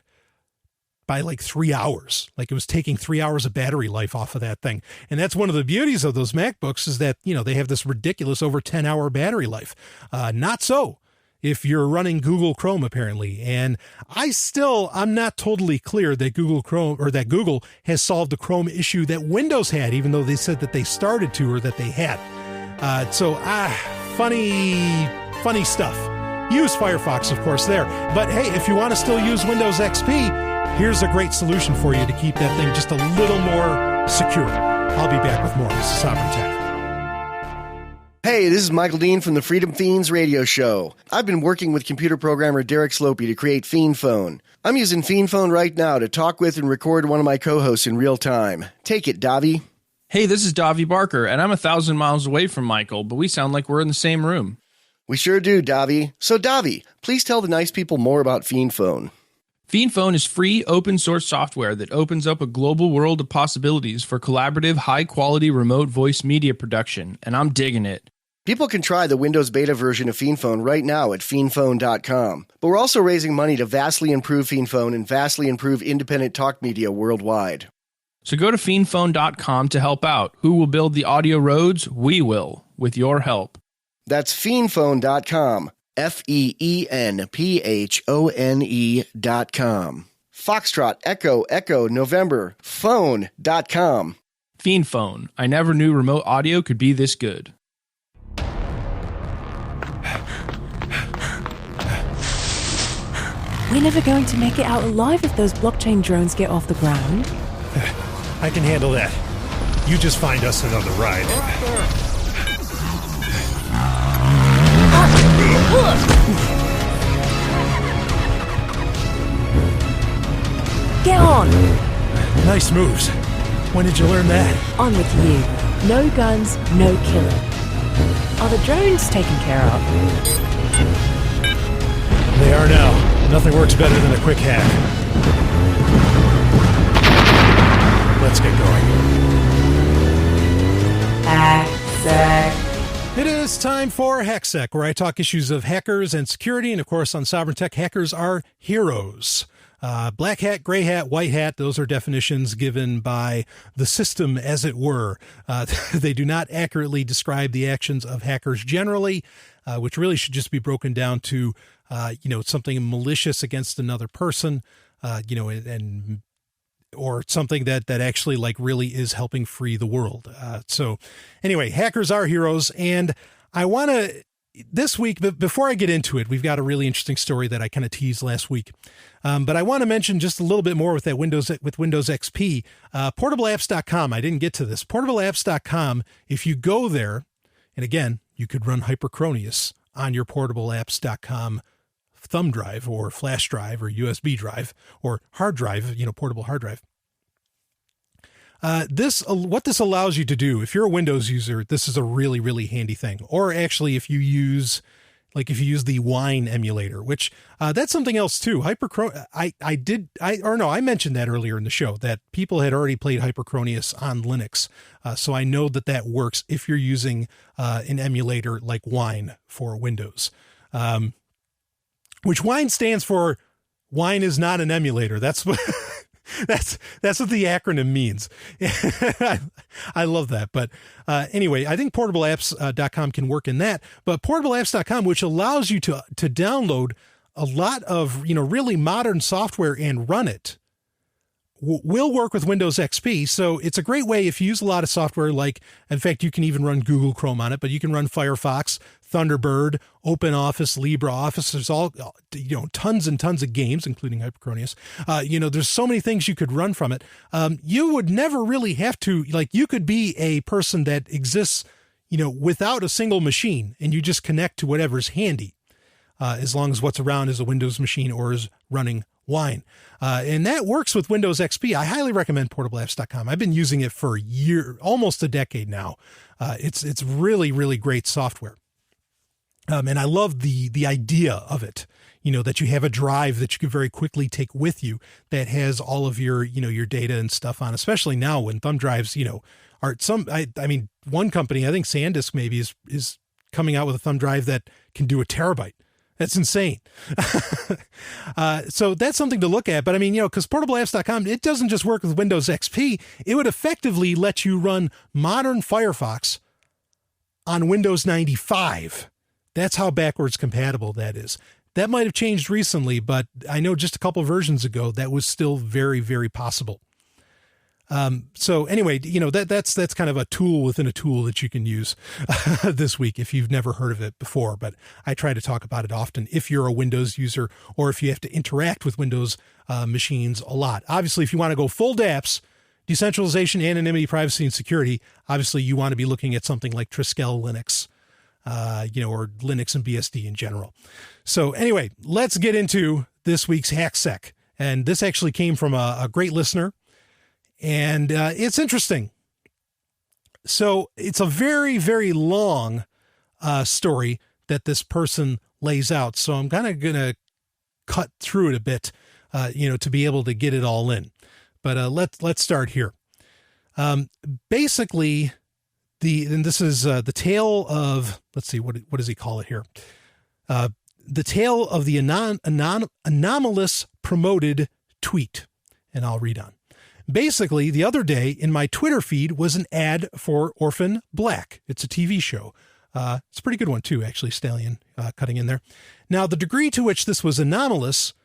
by like 3 hours. Like it was taking 3 hours of battery life off of that thing. And that's one of the beauties of those MacBooks, is that, they have this ridiculous over 10-hour battery life. Not so if you're running Google Chrome, apparently. And I'm not totally clear that Google has solved the Chrome issue that Windows had, even though they said that they started to, or that they had. Funny stuff. Use Firefox, of course, there. But hey, if you want to still use Windows XP, here's a great solution for you to keep that thing just a little more secure. I'll be back with more. This is Sovereign Tech. Hey, this is Michael Dean from the Freedom Fiends radio show. I've been working with computer programmer Derek Slopey to create Fiend Phone. I'm using Fiend Phone right now to talk with and record one of my co-hosts in real time. Take it, Davi. Hey, this is Davi Barker, and I'm 1,000 miles away from Michael, but we sound like we're in the same room. We sure do, Davi. So, Davi, please tell the nice people more about Fiend Phone. Fiend Phone is free, open-source software that opens up a global world of possibilities for collaborative, high-quality remote voice media production, and I'm digging it. People can try the Windows beta version of Fiend Phone right now at fiendphone.com. But we're also raising money to vastly improve Fiend Phone and vastly improve independent talk media worldwide. So go to fiendphone.com to help out. Who will build the audio roads? We will, with your help. That's fiendphone.com. FEENPHONE.com. Foxtrot, Echo, November, phone.com. Fiend Phone. I never knew remote audio could be this good. We're never going to make it out alive if those blockchain drones get off the ground. I can handle that. You just find us another ride. Get on! Nice moves. When did you learn that? On with you. No guns, no killing. Are the drones taken care of? They are now. Nothing works better than a quick hack. Let's get going. Hacksec. It is time for Hacksec, where I talk issues of hackers and security. And of course, on Sovereign Tech, hackers are heroes. Black hat, gray hat, white hat, those are definitions given by the system, as it were. They do not accurately describe the actions of hackers generally, which really should just be broken down to, something malicious against another person, or something that actually really is helping free the world. So anyway, hackers are heroes. And I want to, this week, before I get into it, we've got a really interesting story that I kind of teased last week. But I want to mention just a little bit more with Windows XP, portableapps.com. I didn't get to this. Portableapps.com. If you go there, and again, you could run HYPERCRONIUS on your portableapps.com thumb drive or flash drive or USB drive or hard drive, portable hard drive. What this allows you to do, if you're a Windows user, this is a really, really handy thing. Or actually, if you use the Wine emulator, which that's something else too. I mentioned that earlier in the show that people had already played HYPERCRONIUS on Linux. So I know that works if you're using an emulator like Wine for Windows. Which Wine stands for Wine is not an emulator. That's what that's what the acronym means. I love that. But anyway, I think portableapps.com can work in that. But portableapps.com, which allows you to download a lot of really modern software and run it, will work with Windows XP. So it's a great way if you use a lot of software, in fact, you can even run Google Chrome on it, but you can run Firefox, Thunderbird, OpenOffice, LibreOffice. There's all, tons and tons of games, including HYPERCRONIUS. There's so many things you could run from it. You would never really have to, you could be a person that exists, without a single machine, and you just connect to whatever's handy, as long as what's around is a Windows machine or is running Wine. And that works with Windows XP. I highly recommend portableapps.com. I've been using it for almost a decade now. It's really, really great software. And I love the idea of it, that you have a drive that you can very quickly take with you that has all of your data and stuff on, especially now when thumb drives, are one company, I think SanDisk maybe is coming out with a thumb drive that can do 1 terabyte. That's insane. So that's something to look at. But because portableapps.com, it doesn't just work with Windows XP. It would effectively let you run modern Firefox on Windows 95. That's how backwards compatible that is. That might have changed recently, but I know just a couple versions ago that was still very, very possible. So anyway, that's kind of a tool within a tool that you can use this week if you've never heard of it before. But I try to talk about it often if you're a Windows user or if you have to interact with Windows machines a lot. Obviously, if you want to go full DApps, decentralization, anonymity, privacy, and security, obviously you want to be looking at something like Triskel Linux, or Linux and BSD in general. So anyway, let's get into this week's Hacksec. And this actually came from a great listener. And it's interesting. So it's a very, very long story that this person lays out. So I'm kind of going to cut through it a bit, to be able to get it all in. But let's start here. Basically, this is the tale of, let's see, what does he call it here? The tale of the anomalous promoted tweet. And I'll read on. Basically, the other day in my Twitter feed was an ad for Orphan Black. It's a TV show. It's a pretty good one too, actually, Stallion cutting in there. Now, the degree to which this was anomalous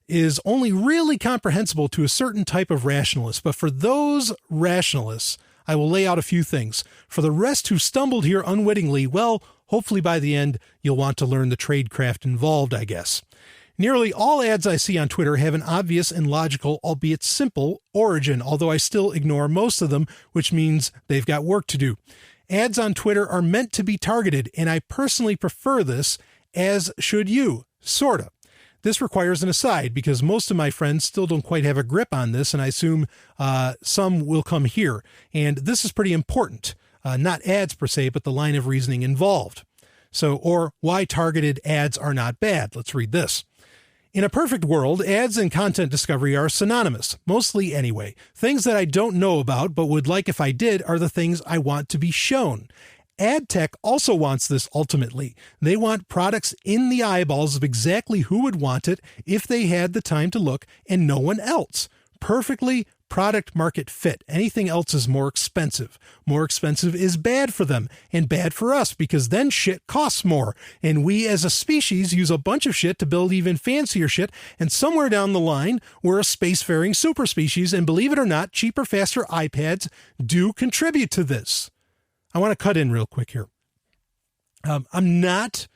is only really comprehensible to a certain type of rationalist. But for those rationalists, I will lay out a few things. For the rest who stumbled here unwittingly, well, hopefully by the end, you'll want to learn the tradecraft involved, I guess. Nearly all ads I see on Twitter have an obvious and logical, albeit simple, origin, although I still ignore most of them, which means they've got work to do. Ads on Twitter are meant to be targeted, and I personally prefer this, as should you, sorta. This requires an aside, because most of my friends still don't quite have a grip on this, and I assume some will come here. And this is pretty important. Not ads per se, but the line of reasoning involved. So, or why targeted ads are not bad. Let's read this. In a perfect world, ads and content discovery are synonymous, mostly anyway. Things that I don't know about but would like if I did are the things I want to be shown. Ad tech also wants this ultimately. They want products in the eyeballs of exactly who would want it if they had the time to look and no one else. Perfectly product market fit. Anything else is more expensive. More expensive is bad for them and bad for us because then shit costs more. And we as a species use a bunch of shit to build even fancier shit. And somewhere down the line, we're a spacefaring super species. And believe it or not, cheaper, faster iPads do contribute to this. I want to cut in real quick here. I'm not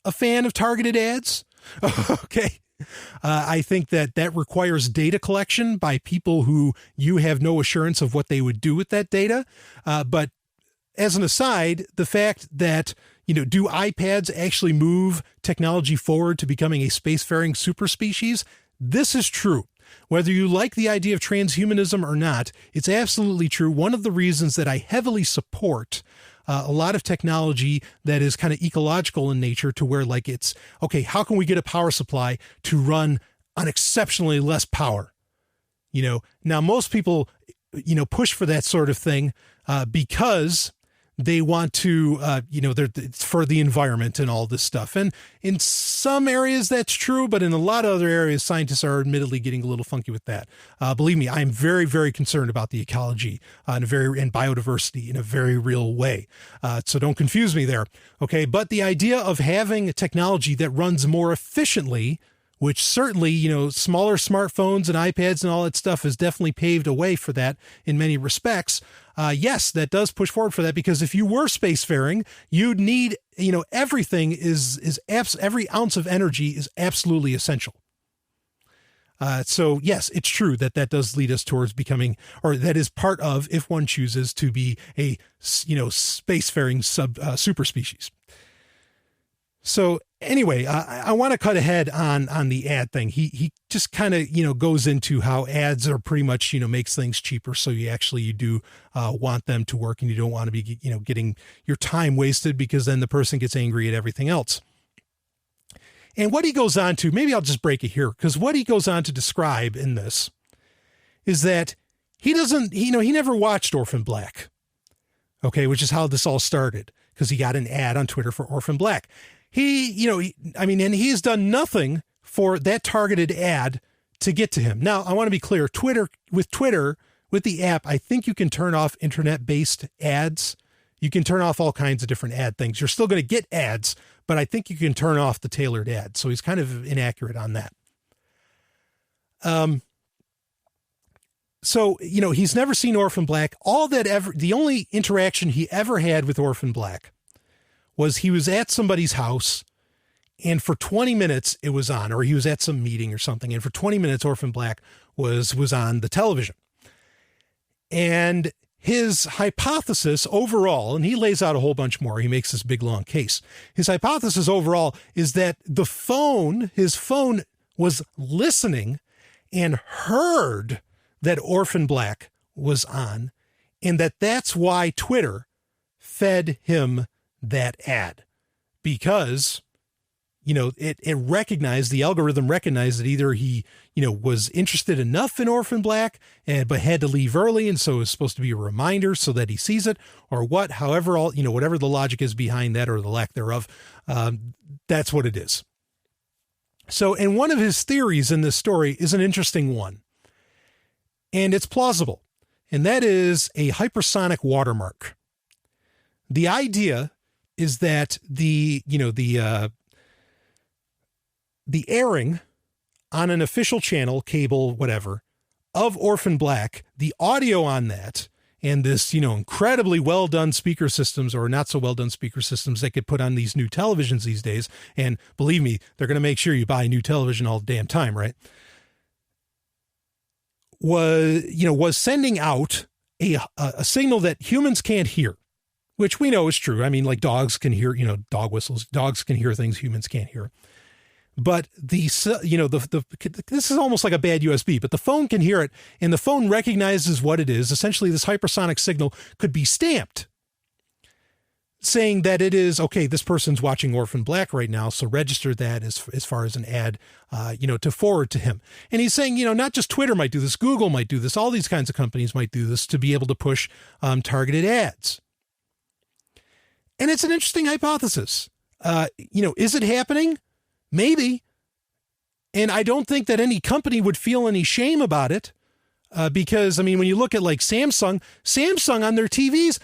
a fan of targeted ads. Okay. I think that requires data collection by people who you have no assurance of what they would do with that data. But as an aside, the fact that, do iPads actually move technology forward to becoming a spacefaring super species? This is true. Whether you like the idea of transhumanism or not, it's absolutely true. One of the reasons that I heavily support a lot of technology that is kind of ecological in nature to where like it's, okay, how can we get a power supply to run on exceptionally less power? Now most people, push for that sort of thing because they want to, it's for the environment and all this stuff. And in some areas that's true, but in a lot of other areas, scientists are admittedly getting a little funky with that. Believe me, I'm very, very concerned about the ecology and biodiversity in a very real way. So don't confuse me there. Okay. But the idea of having a technology that runs more efficiently, which certainly, smaller smartphones and iPads and all that stuff has definitely paved a way for that in many respects. Yes, that does push forward for that, because if you were spacefaring, you'd need, everything every ounce of energy is absolutely essential. So yes, it's true that does lead us towards becoming, or that is part of, if one chooses to be a, spacefaring super species. So anyway, I want to cut ahead on the ad thing. He just kind of, goes into how ads are pretty much, makes things cheaper. So you do want them to work, and you don't want to be, getting your time wasted, because then the person gets angry at everything else. And what he goes on to, maybe I'll just break it here, because what he goes on to describe in this is that he never watched Orphan Black. Okay. Which is how this all started, because he got an ad on Twitter for Orphan Black. And he's done nothing for that targeted ad to get to him. Now, I want to be clear. With the app, I think you can turn off internet-based ads. You can turn off all kinds of different ad things. You're still going to get ads, but I think you can turn off the tailored ad. So he's kind of inaccurate on that. So, he's never seen Orphan Black. The only interaction he ever had with Orphan Black was he was at somebody's house, and for 20 minutes it was on, or he was at some meeting or something, and for 20 minutes Orphan Black was on the television. And his hypothesis overall, and he lays out a whole bunch more, he makes this big long case. His hypothesis overall is that his phone was listening and heard that Orphan Black was on, and that's why Twitter fed him that ad, because it recognized, the algorithm recognized that either he was interested enough in Orphan Black but had to leave early, and so it's supposed to be a reminder so that he sees it, or whatever the logic is behind that, or the lack thereof. That's what it is. So, and one of his theories in this story is an interesting one, and it's plausible, and that is a hypersonic watermark. The idea is that the airing on an official channel, cable, whatever, of Orphan Black, the audio on that, and this, incredibly well done speaker systems, or not so well done speaker systems that get put on these new televisions these days. And believe me, they're going to make sure you buy a new television all the damn time, right? Was sending out a signal that humans can't hear, which we know is true. I mean, like dogs can hear, dog whistles, dogs can hear things humans can't hear. But this is almost like a bad USB, but the phone can hear it, and the phone recognizes what it is. Essentially, this hypersonic signal could be stamped, saying that it is, okay, this person's watching Orphan Black right now, so register that as far as an ad, to forward to him. And he's saying, not just Twitter might do this, Google might do this, all these kinds of companies might do this to be able to push targeted ads. And it's an interesting hypothesis. Is it happening? Maybe. And I don't think that any company would feel any shame about it, because, when you look at like Samsung on their TVs,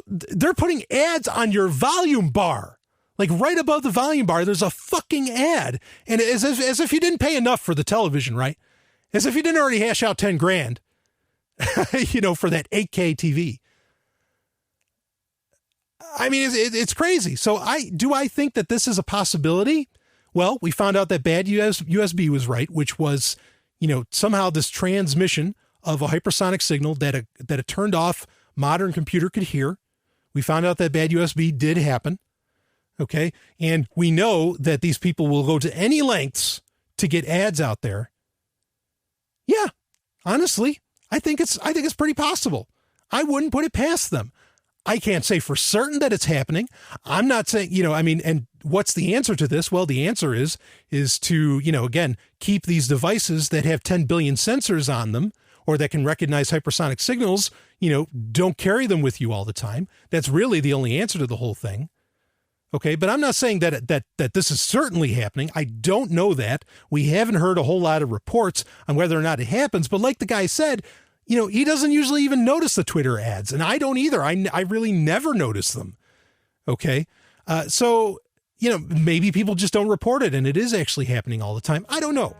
they're putting ads on your volume bar, like right above the volume bar. There's a fucking ad. And as if you didn't pay enough for the television, right? As if you didn't already hash out 10 grand, for that 8K TV. It's crazy. So I think that this is a possibility? Well, we found out that bad USB was right, which was, somehow this transmission of a hypersonic signal that a turned off modern computer could hear. We found out that bad USB did happen. Okay. And we know that these people will go to any lengths to get ads out there. Yeah. Honestly, I think it's pretty possible. I wouldn't put it past them. I can't say for certain that it's happening. I'm not saying, and what's the answer to this? Well, the answer is to, again, keep these devices that have 10 billion sensors on them, or that can recognize hypersonic signals, don't carry them with you all the time. That's really the only answer to the whole thing. Okay. But I'm not saying that this is certainly happening. I don't know that. We haven't heard a whole lot of reports on whether or not it happens, but like the guy said, he doesn't usually even notice the Twitter ads, and I don't either. I really never notice them. Okay. So, maybe people just don't report it, and it is actually happening all the time. I don't know.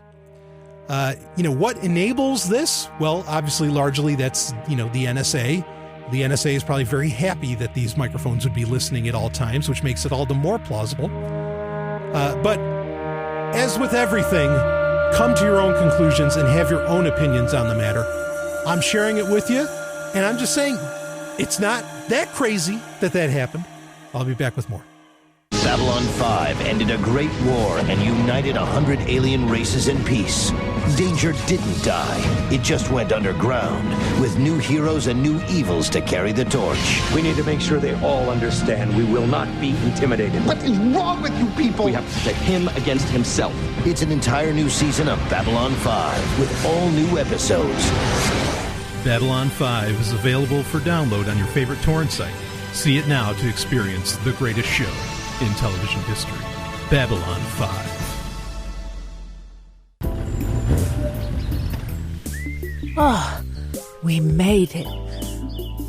What enables this? Well, obviously, largely that's, the NSA. The NSA is probably very happy that these microphones would be listening at all times, which makes it all the more plausible. But as with everything, come to your own conclusions and have your own opinions on the matter. I'm sharing it with you, and I'm just saying it's not that crazy that happened. I'll be back with more. Babylon 5 ended a great war and united 100 alien races in peace. Danger didn't die. It just went underground, with new heroes and new evils to carry the torch. We need to make sure they all understand we will not be intimidated. What is wrong with you people? We have to pit him against himself. It's an entire new season of Babylon 5, with all new episodes. Babylon 5 is available for download on your favorite torrent site. See it now to experience the greatest show in television history. Babylon 5. Oh, we made it.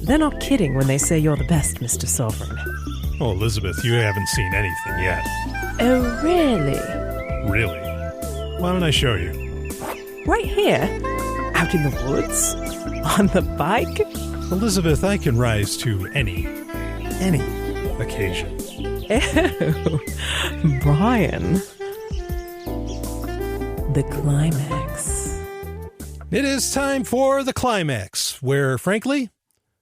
They're not kidding when they say you're the best, Mr. Sovryn. Oh, Elizabeth, you haven't seen anything yet. Oh, really? Really? Why don't I show you? Right here? Out in the woods? On the bike? Elizabeth, I can rise to any occasion. Ew. Brian. The climax. It is time for the climax, where, frankly,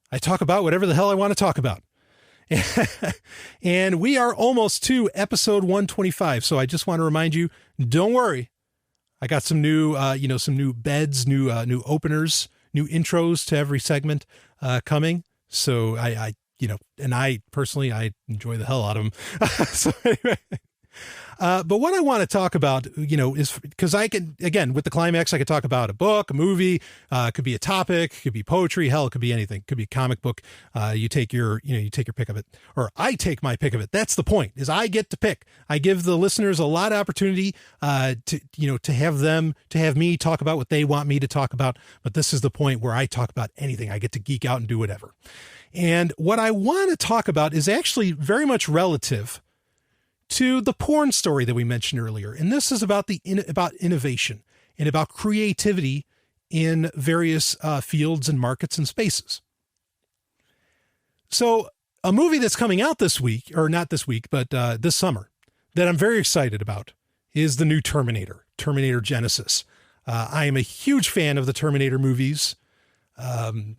I talk about whatever the hell I want to talk about. And we are almost to episode 125, so I just want to remind you, don't worry. I got some new, some new beds, new openers, new intros to every segment coming. So I personally, I enjoy the hell out of them. So anyway, but what I want to talk about, is because I can, again, with the climax, I could talk about a book, a movie, it could be a topic, it could be poetry, hell, it could be anything. It could be a comic book. You take your pick of it, or I take my pick of it. That's the point, is I get to pick. I give the listeners a lot of opportunity, to have me talk about what they want me to talk about. But this is the point where I talk about anything. I get to geek out and do whatever. And what I want to talk about is actually very much relative to the porn story that we mentioned earlier. And this is about about innovation and about creativity in various fields and markets and spaces. So a movie that's coming out this week, or not this week, but this summer, that I'm very excited about is the new Terminator Genesis. I am a huge fan of the Terminator movies. And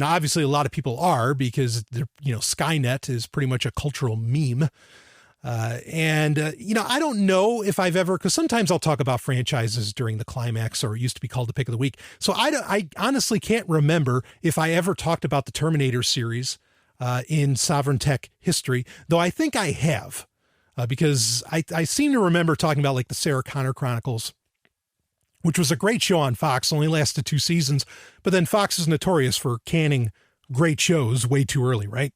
obviously a lot of people are, because Skynet is pretty much a cultural meme. I don't know if I've ever, because sometimes I'll talk about franchises during the climax, or it used to be called the pick of the week. So I honestly can't remember if I ever talked about the Terminator series in Sovryn Tech history, though I think I have, because I seem to remember talking about like the Sarah Connor Chronicles, which was a great show on Fox, only lasted 2 seasons. But then Fox is notorious for canning great shows way too early, right?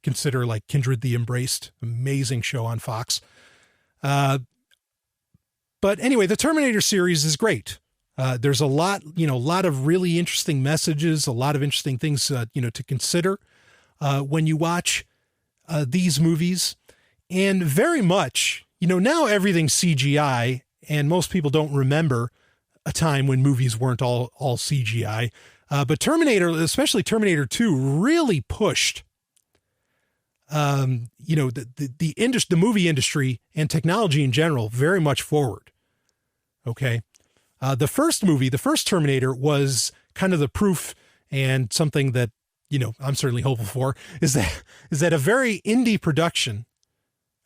Consider like Kindred the Embraced, amazing show on Fox. But anyway, the Terminator series is great. There's a lot of really interesting messages, a lot of interesting things, to consider when you watch these movies. And very much, now everything's CGI, and most people don't remember a time when movies weren't all CGI. But Terminator, especially Terminator 2, really pushed, the movie industry and technology in general very much forward. Okay. The first movie, the first Terminator, was kind of the proof, and something that, I'm certainly hopeful for, is that a very indie production,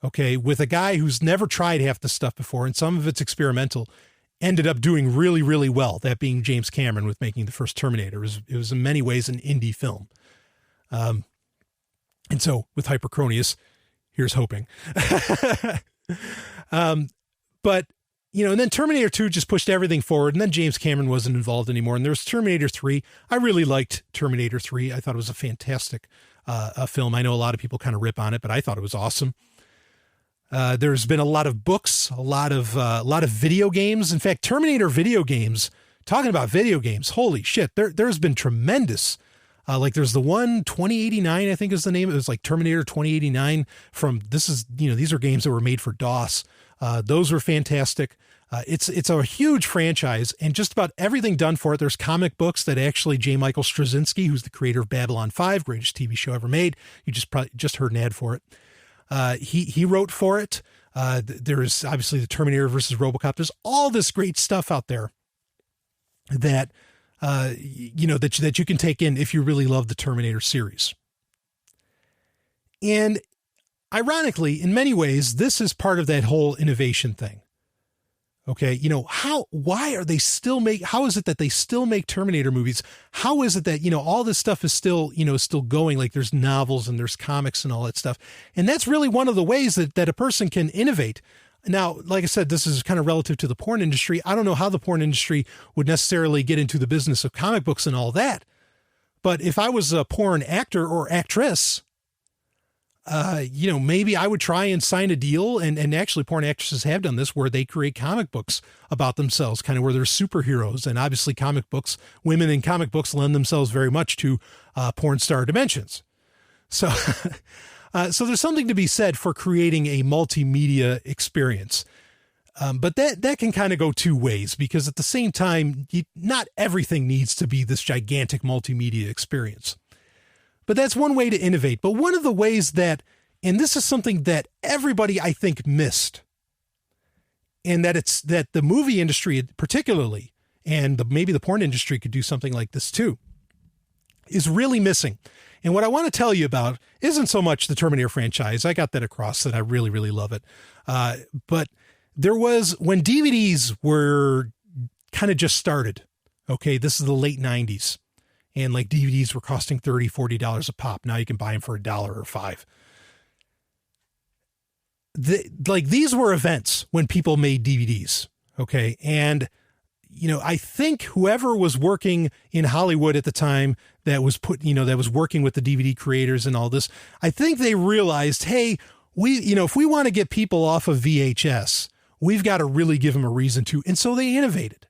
okay, with a guy who's never tried half the stuff before, and some of it's experimental, ended up doing really, really well. That being James Cameron with making the first Terminator. It was in many ways an indie film. And so with HYPERCRONIUS, here's hoping. But, and then Terminator 2 just pushed everything forward, and then James Cameron wasn't involved anymore. And there was Terminator 3. I really liked Terminator 3. I thought it was a fantastic film. I know a lot of people kind of rip on it, but I thought it was awesome. There's been a lot of books, a lot of video games. In fact, Terminator video games, talking about video games, holy shit, there's been tremendous. Like there's the one 2089, I think is the name. It was like Terminator 2089 these are games that were made for DOS. Those were fantastic. It's a huge franchise, and just about everything done for it. There's comic books that actually J. Michael Straczynski, who's the creator of Babylon 5, greatest TV show ever made. You just heard an ad for it. He wrote for it. There's obviously the Terminator versus RoboCop. There's all this great stuff out there that, that you can take in if you really love the Terminator series. And ironically, in many ways, this is part of that whole innovation thing. Okay. How is it that they still make Terminator movies? How is it that, all this stuff is still going? Like there's novels and there's comics and all that stuff. And that's really one of the ways that a person can innovate. Now, like I said, this is kind of relative to the porn industry. I don't know how the porn industry would necessarily get into the business of comic books and all that. But if I was a porn actor or actress, maybe I would try and sign a deal, and actually porn actresses have done this, where they create comic books about themselves, kind of where they're superheroes. And obviously women in comic books lend themselves very much to porn star dimensions. So, so there's something to be said for creating a multimedia experience. But that can kind of go two ways, because at the same time, not everything needs to be this gigantic multimedia experience. But that's one way to innovate. But one of the ways that, and this is something that everybody, I think, missed, and that the movie industry particularly, and maybe the porn industry could do something like this too, is really missing. And what I want to tell you about isn't so much the Terminator franchise. I got that across that I really, really love it. But there was, when DVDs were kind of just started, okay, this is the late 90s, and like DVDs were costing $30, $40 a pop. Now you can buy them for $1 or $5. These were events when people made DVDs, okay? And, you know, I think whoever was working in Hollywood at the time that was that was working with the DVD creators and all this, I think they realized, hey, if we want to get people off of VHS, we've got to really give them a reason to. And so they innovated.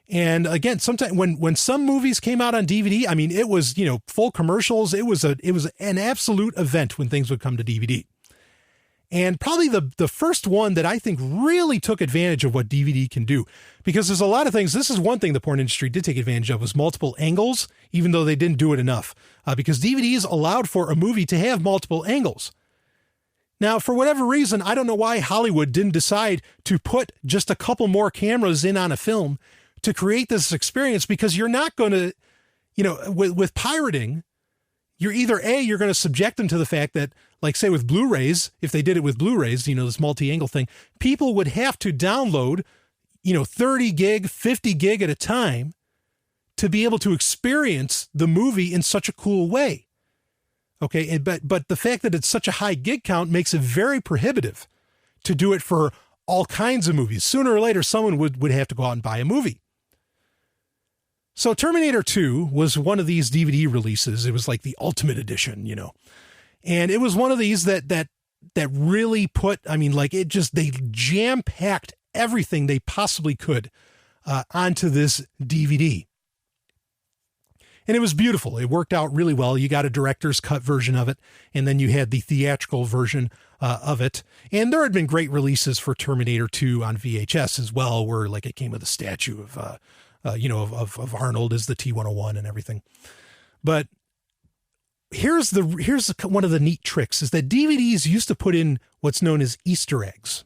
And again, sometimes when some movies came out on DVD, I mean, it was, full commercials. It was an absolute event when things would come to DVD. And probably the first one that I think really took advantage of what DVD can do, because there's a lot of things. This is one thing the porn industry did take advantage of, was multiple angles, even though they didn't do it enough, because DVDs allowed for a movie to have multiple angles. Now, for whatever reason, I don't know why Hollywood didn't decide to put just a couple more cameras in on a film to create this experience, because you're not going to, with pirating, you're either you're going to subject them to the fact that, like say with Blu-rays, if they did it with Blu-rays, this multi-angle thing, people would have to download, 30 gig, 50 gig at a time to be able to experience the movie in such a cool way. Okay. But the fact that it's such a high gig count makes it very prohibitive to do it for all kinds of movies. Sooner or later, someone would have to go out and buy a movie. So Terminator 2 was one of these DVD releases. It was like the ultimate edition, and it was one of these that really put, they jam-packed everything they possibly could onto this DVD. And it was beautiful. It worked out really well. You got a director's cut version of it, and then you had the theatrical version of it. And there had been great releases for Terminator 2 on VHS as well, where like it came with a statue of Arnold as the T-101 and everything. But here's one of the neat tricks, is that DVDs used to put in what's known as Easter eggs.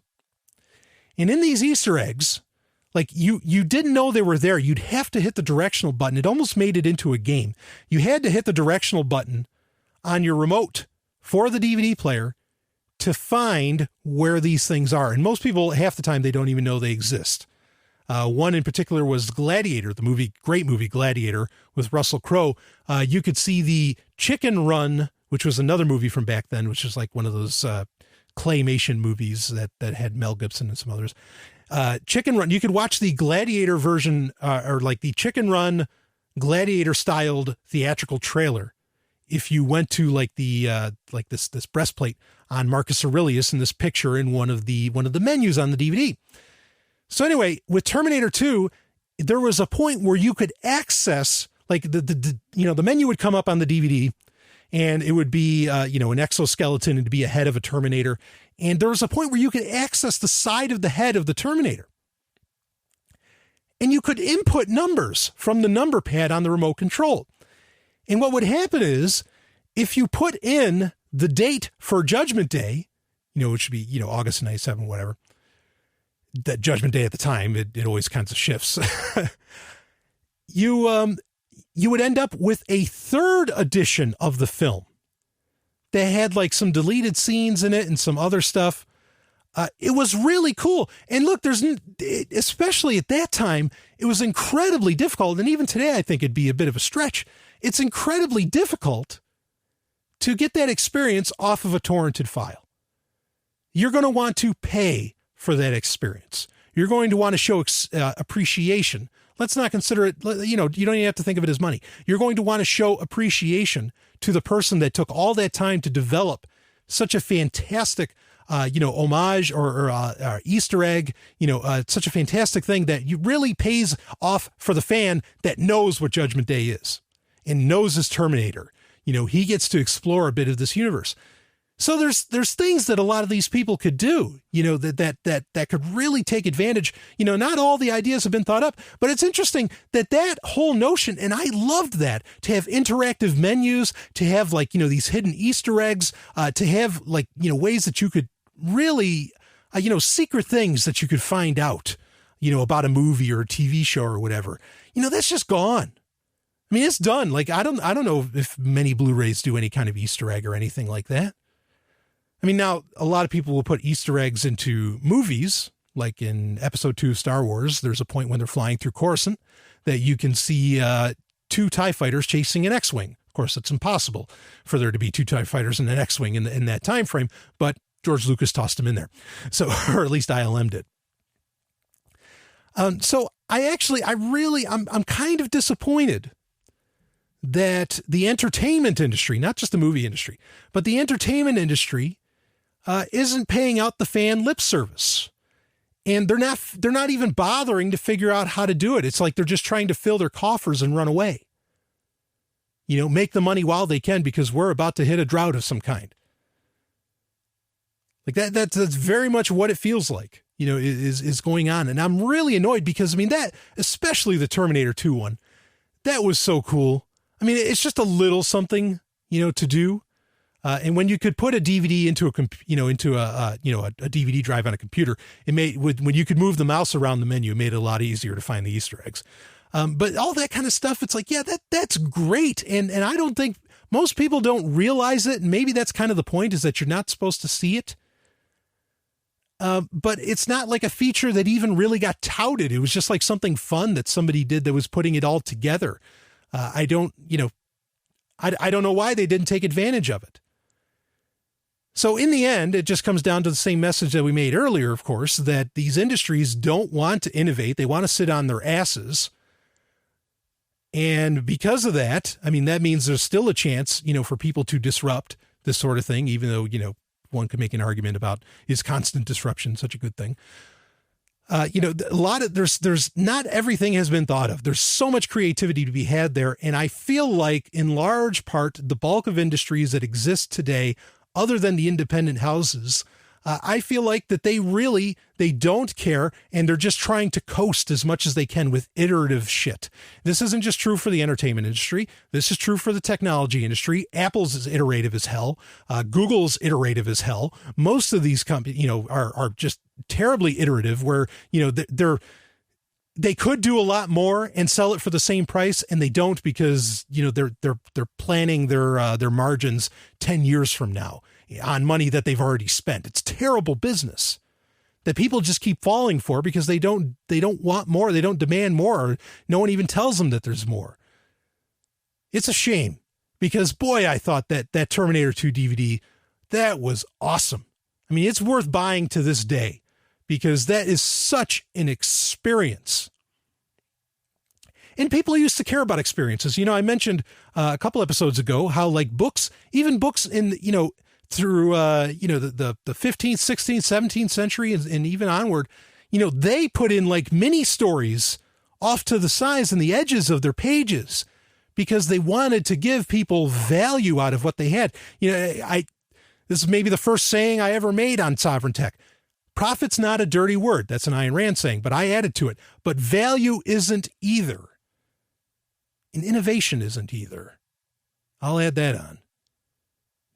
And in these Easter eggs, like you didn't know they were there. You'd have to hit the directional button. It almost made it into a game. You had to hit the directional button on your remote for the DVD player to find where these things are. And most people, half the time, they don't even know they exist. One in particular was Gladiator, great movie Gladiator with Russell Crowe. You could see the Chicken Run, which was another movie from back then, which is like one of those claymation movies that had Mel Gibson and some others. Chicken Run, you could watch the Gladiator version, or like the Chicken Run Gladiator styled theatrical trailer, if you went to like the like this breastplate on Marcus Aurelius in this picture in one of the menus on the DVD. So anyway, with Terminator 2, there was a point where you could access, like the menu would come up on the DVD, and it would be an exoskeleton, and to be a head of a Terminator. And there was a point where you could access the side of the head of the Terminator. And you could input numbers from the number pad on the remote control. And what would happen is, if you put in the date for Judgment Day, which would be, August 97, whatever, that Judgment Day at the time, it always kind of shifts. You would end up with a third edition of the film that had like some deleted scenes in it and some other stuff. It was really cool. And look, especially at that time, it was incredibly difficult. And even today, I think it'd be a bit of a stretch. It's incredibly difficult to get that experience off of a torrented file. You're going to want to pay for that experience. You're going to want to show appreciation. Let's not consider it, you don't even have to think of it as money. You're going to want to show appreciation to the person that took all that time to develop such a fantastic, homage or Easter egg, such a fantastic thing that you really pays off for the fan that knows what Judgment Day is and knows his Terminator. he gets to explore a bit of this universe. So there's things that a lot of these people could do, that could really take advantage. Not all the ideas have been thought up, but it's interesting that whole notion, and I loved that, to have interactive menus, to have these hidden Easter eggs, to have ways that you could really, secret things that you could find out, about a movie or a TV show or whatever. That's just gone. I mean, it's done. I don't know if many Blu-rays do any kind of Easter egg or anything like that. I mean, now a lot of people will put Easter eggs into movies, like in episode 2 of Star Wars. There's a point when they're flying through Coruscant that you can see 2 TIE fighters chasing an X-Wing. Of course, it's impossible for there to be 2 TIE fighters and an X-Wing in that time frame, but George Lucas tossed them in there. So, or at least ILM did. So I'm kind of disappointed that the entertainment industry, not just the movie industry, but the entertainment industry isn't paying out the fan lip service. And they're not even bothering to figure out how to do it. It's like they're just trying to fill their coffers and run away. Make the money while they can, because we're about to hit a drought of some kind. That's very much what it feels like, is going on. And I'm really annoyed because, that, especially the Terminator 2 one, that was so cool. I mean, it's just a little something, to do. And when you could put a DVD into a DVD drive on a computer, when you could move the mouse around the menu, it made it a lot easier to find the Easter eggs. But all that kind of stuff, it's like, yeah, that's great. And I don't think most people don't realize it. And maybe that's kind of the point, is that you're not supposed to see it. But it's not like a feature that even really got touted. It was just like something fun that somebody did that was putting it all together. I don't know why they didn't take advantage of it. So in the end, it just comes down to the same message that we made earlier, of course, that these industries don't want to innovate. They want to sit on their asses. And because of that, that means there's still a chance, for people to disrupt this sort of thing, even though, one could make an argument about, is constant disruption such a good thing? There's not everything has been thought of. There's so much creativity to be had there. And I feel like in large part, the bulk of industries that exist today, other than the independent houses, I feel like that they don't care, and they're just trying to coast as much as they can with iterative shit. This isn't just true for the entertainment industry. This is true for the technology industry. Apple's is iterative as hell. Google's iterative as hell. Most of these companies, are just terribly iterative, where, they could do a lot more and sell it for the same price, and they don't, because, they're planning their margins 10 years from now on money that they've already spent. It's terrible business that people just keep falling for, because they don't want more. They don't demand more. Or no one even tells them that there's more. It's a shame, because boy, I thought that Terminator 2 DVD, that was awesome. I mean, it's worth buying to this day, because that is such an experience. And people used to care about experiences. I mentioned a couple episodes ago how, like, books in, through, the 15th, 16th, 17th century and even onward, they put in like mini stories off to the sides and the edges of their pages, because they wanted to give people value out of what they had. This is maybe the first saying I ever made on Sovryn Tech. Profit's not a dirty word. That's an Ayn Rand saying, but I added to it. But value isn't either. And innovation isn't either. I'll add that on.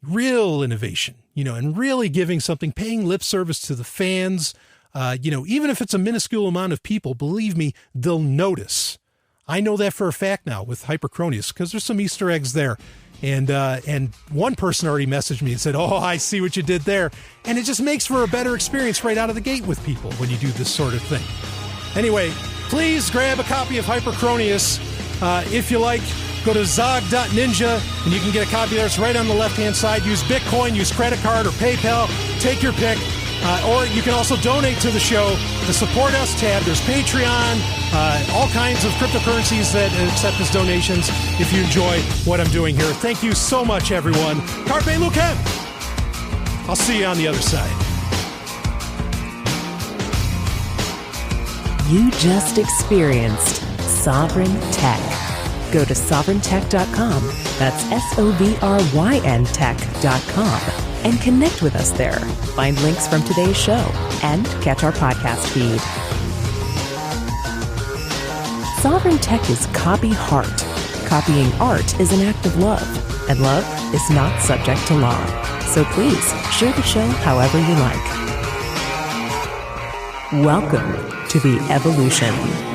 Real innovation, and really giving something, paying lip service to the fans, even if it's a minuscule amount of people, believe me, they'll notice. I know that for a fact now with HYPERCRONIUS, because there's some Easter eggs there. And one person already messaged me and said, "Oh, I see what you did there." And it just makes for a better experience right out of the gate with people when you do this sort of thing. Anyway, please grab a copy of HYPERCRONIUS. If you like, go to zog.ninja and you can get a copy there. It's right on the left-hand side. Use Bitcoin, use credit card or PayPal. Take your pick. Or you can also donate to the show. The Support Us tab, there's Patreon, all kinds of cryptocurrencies that accept as donations if you enjoy what I'm doing here. Thank you so much, everyone. Carpe Lucem. I'll see you on the other side. You just experienced Sovryn Tech. Go to sovryntech.com, that's SOVRYN tech.com, and connect with us there. Find links from today's show and catch our podcast feed. Sovryn Tech is copy heart. Copying art is an act of love, and love is not subject to law. So please share the show however you like. Welcome to the evolution.